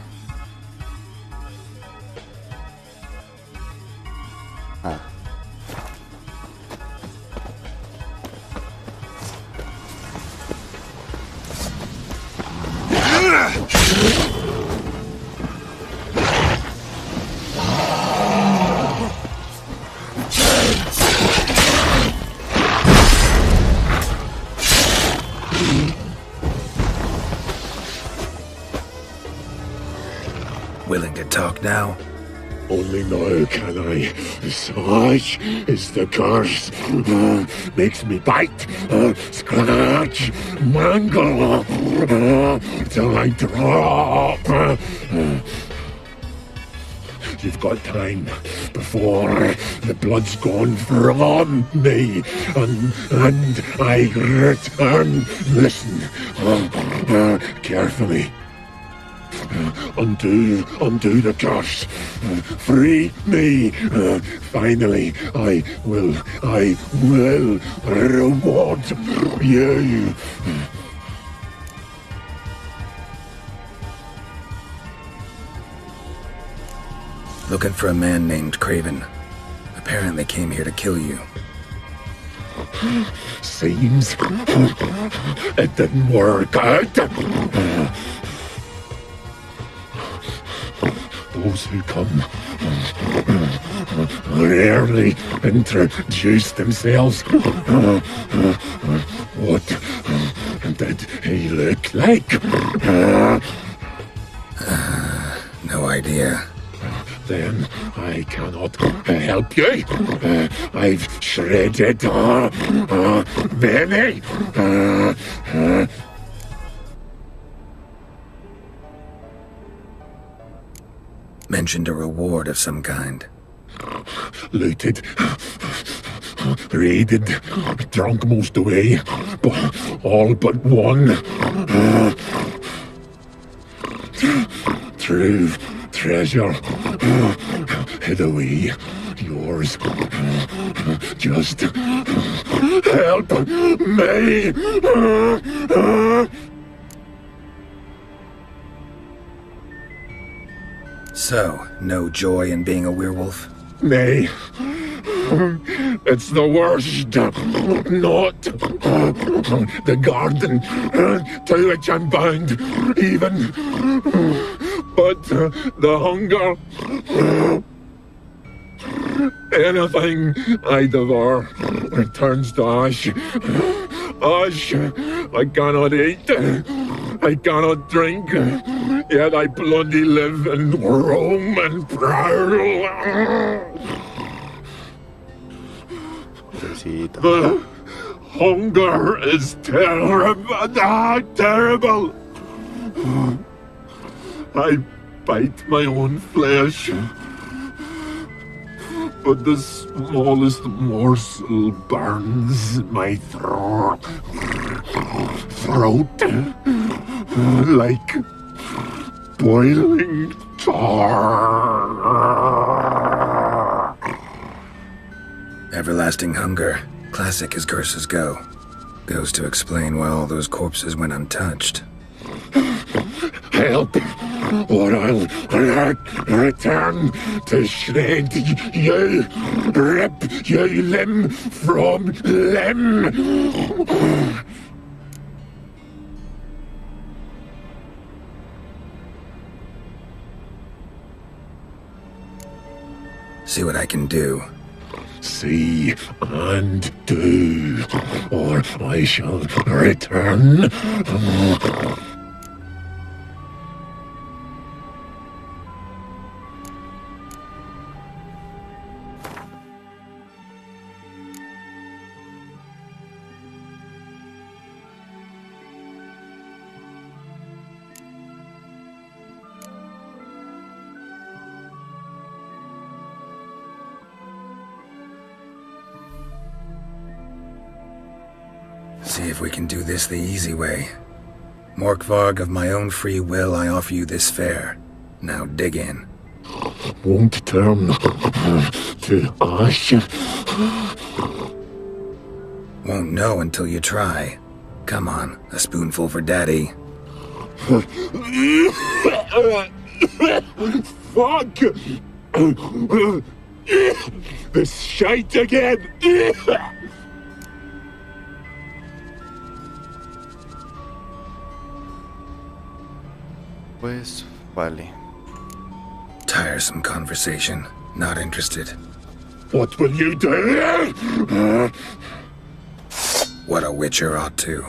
Willing to talk now?
Only now can I. Such is the curse. Makes me bite, scratch, mangle, till I drop. You've got time before the blood's gone from me, and I return. Listen, carefully. Undo the curse. Free me. Finally, I will reward you.
Looking for a man named Craven. Apparently came here to kill you.
Seems it didn't work out. Those who come rarely introduce themselves. What did he look like?
No idea.
Then I cannot help you. I've shredded many.
Mentioned a reward of some kind.
Looted, raided, drunk most away, all but one. True treasure hid away. Yours. Just help me.
So, no joy in being a werewolf?
Nay. It's the worst. Not the garden to which I'm bound, even. But the hunger. Anything I devour returns to ash. Ash I cannot eat. I cannot drink. Yet I bloody live and roam and prowl. The hunger is terrible. I bite my own flesh, but the smallest morsel burns my throat like boiling tar.
Everlasting hunger. Classic as curses go. Goes to explain why all those corpses went untouched.
Help, or I'll return to shred you, rip you limb from limb.
See what I can do.
See and do, or I shall return.
See if we can do this the easy way. Morkvarg, of my own free will, I offer you this fare. Now dig in.
Won't turn to ash.
Won't know until you try. Come on, a spoonful for Daddy.
Fuck! This shite again!
Pues, vale.
Tiresome conversation. Not interested.
What will you do?
What a witcher ought to.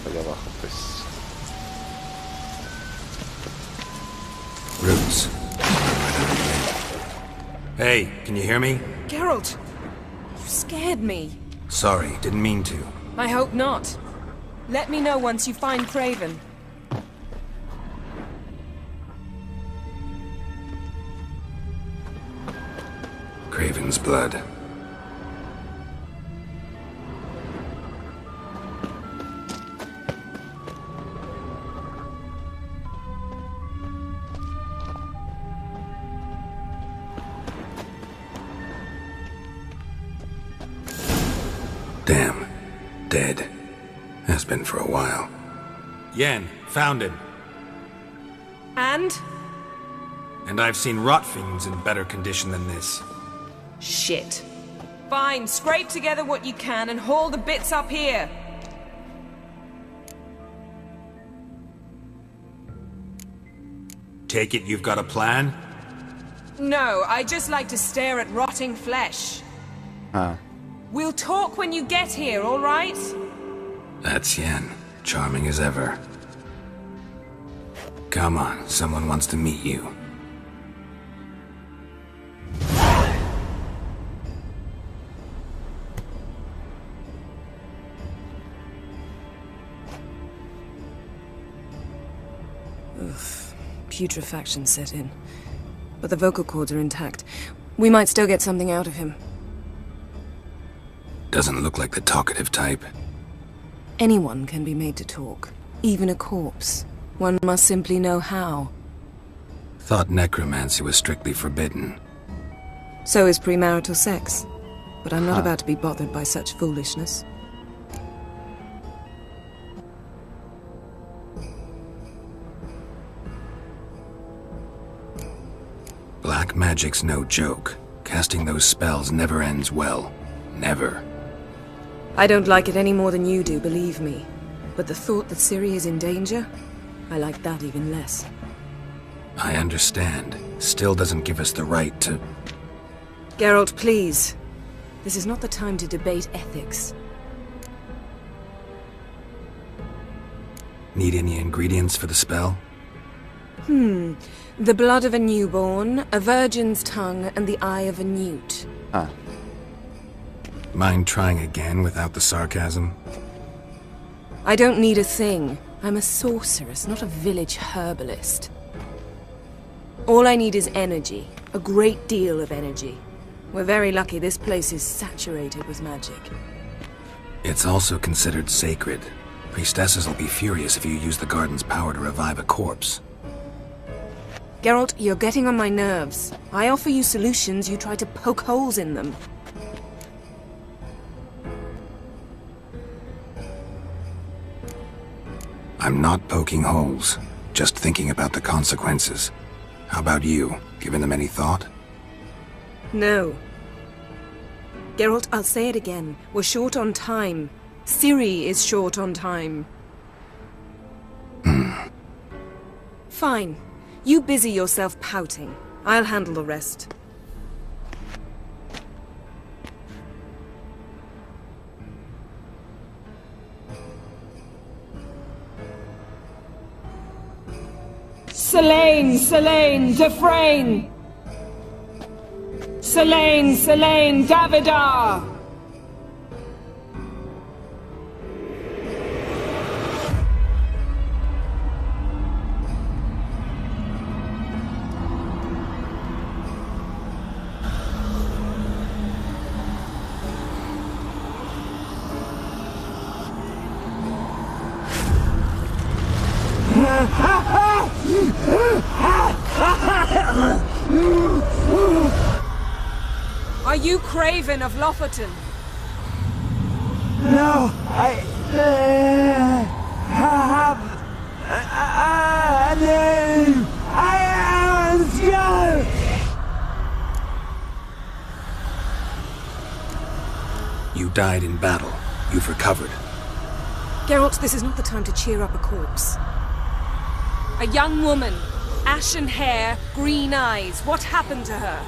Allá abajo, pues.
Roots. Hey, can you hear me?
Geralt! You scared me.
Sorry, didn't mean to.
I hope not. Let me know once you find Craven.
Craven's blood. Damn. Dead. Has been for a while.
Yen, found him.
And?
And I've seen rot fiends in better condition than this.
Shit. Fine, scrape together what you can and haul the bits up here.
Take it you've got a plan?
No, I just like to stare at rotting flesh.
Ah.
We'll talk when you get here, all right?
That's Yen. Charming as ever. Come on, someone wants to meet you.
Ugh, putrefaction set in. But the vocal cords are intact. We might still get something out of him.
Doesn't look like the talkative type.
Anyone can be made to talk. Even a corpse. One must simply know how.
Thought necromancy was strictly forbidden.
So is premarital sex. But I'm not about to be bothered by such foolishness.
Black magic's no joke. Casting those spells never ends well. Never.
I don't like it any more than you do, believe me. But the thought that Ciri is in danger, I like that even less.
I understand. Still doesn't give us the right to...
Geralt, please. This is not the time to debate ethics.
Need any ingredients for the spell?
The blood of a newborn, a virgin's tongue, and the eye of a newt.
Ah.
Mind trying again without the sarcasm?
I don't need a thing. I'm a sorceress, not a village herbalist. All I need is energy. A great deal of energy. We're very lucky this place is saturated with magic.
It's also considered sacred. Priestesses will be furious if you use the garden's power to revive a corpse.
Geralt, you're getting on my nerves. I offer you solutions, you try to poke holes in them.
I'm not poking holes, just thinking about the consequences. How about you? Given them any thought?
No. Geralt, I'll say it again. We're short on time. Ciri is short on time. Fine. You busy yourself pouting. I'll handle the rest.
Selene, Selene, Dufresne! Selene, Selene, Davidar!
Are you Craven of Lofoten?
No, I have a name. I am Skjall.
You died in battle. You've recovered.
Geralt, this is not the time to cheer up a corpse. A young woman, ashen hair, green eyes. What happened to her?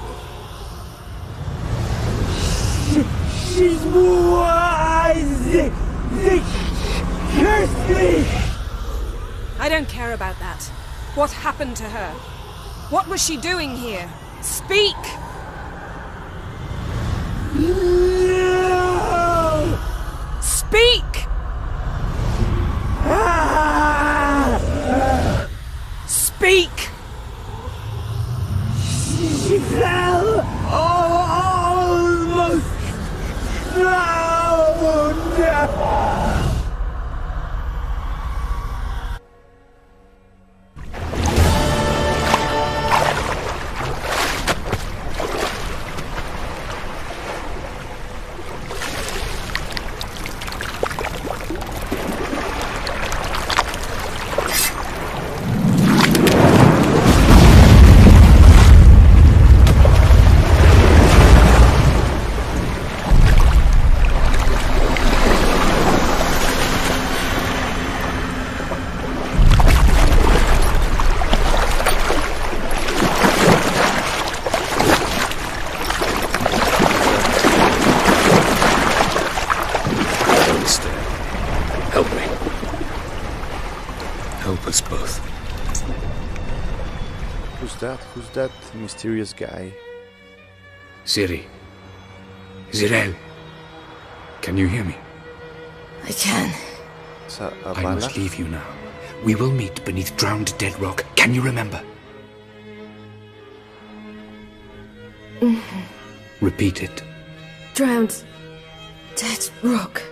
She's wise. They cursed me.
I don't care about that. What happened to her? What was she doing here? Speak!
No!
Speak! Speak!
She fell almost drowned.
Who's that mysterious guy?
Ciri. Zirael. Can you hear me?
I can.
I must leave you now. We will meet beneath drowned dead rock. Can you remember? Repeat it.
Drowned. Dead rock.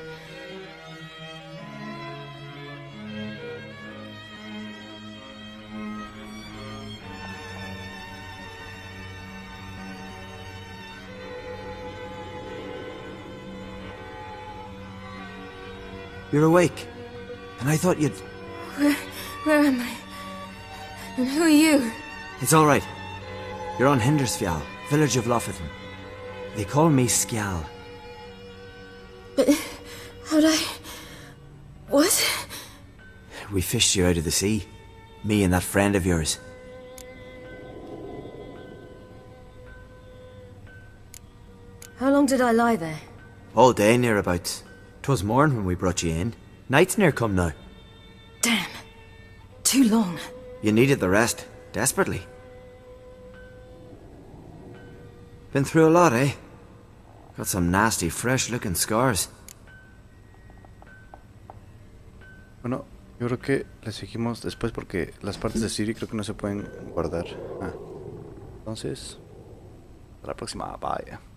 You're awake. And I thought you'd...
Where am I? And who are you?
It's all right. You're on Hindersfjall, village of Lofoten. They call me Skjall.
But how'd I... What?
We fished you out of the sea. Me and that friend of yours.
How long did I lie there?
All day nearabouts. 'Twas morn when we brought you in. Night's near come now.
Damn. Too long.
You needed the rest, desperately. Been through a lot, eh? Got some nasty, fresh-looking scars.
Bueno, yo creo que le seguimos después porque las partes de Ciri creo que no se pueden guardar. Entonces, hasta la próxima. Bye.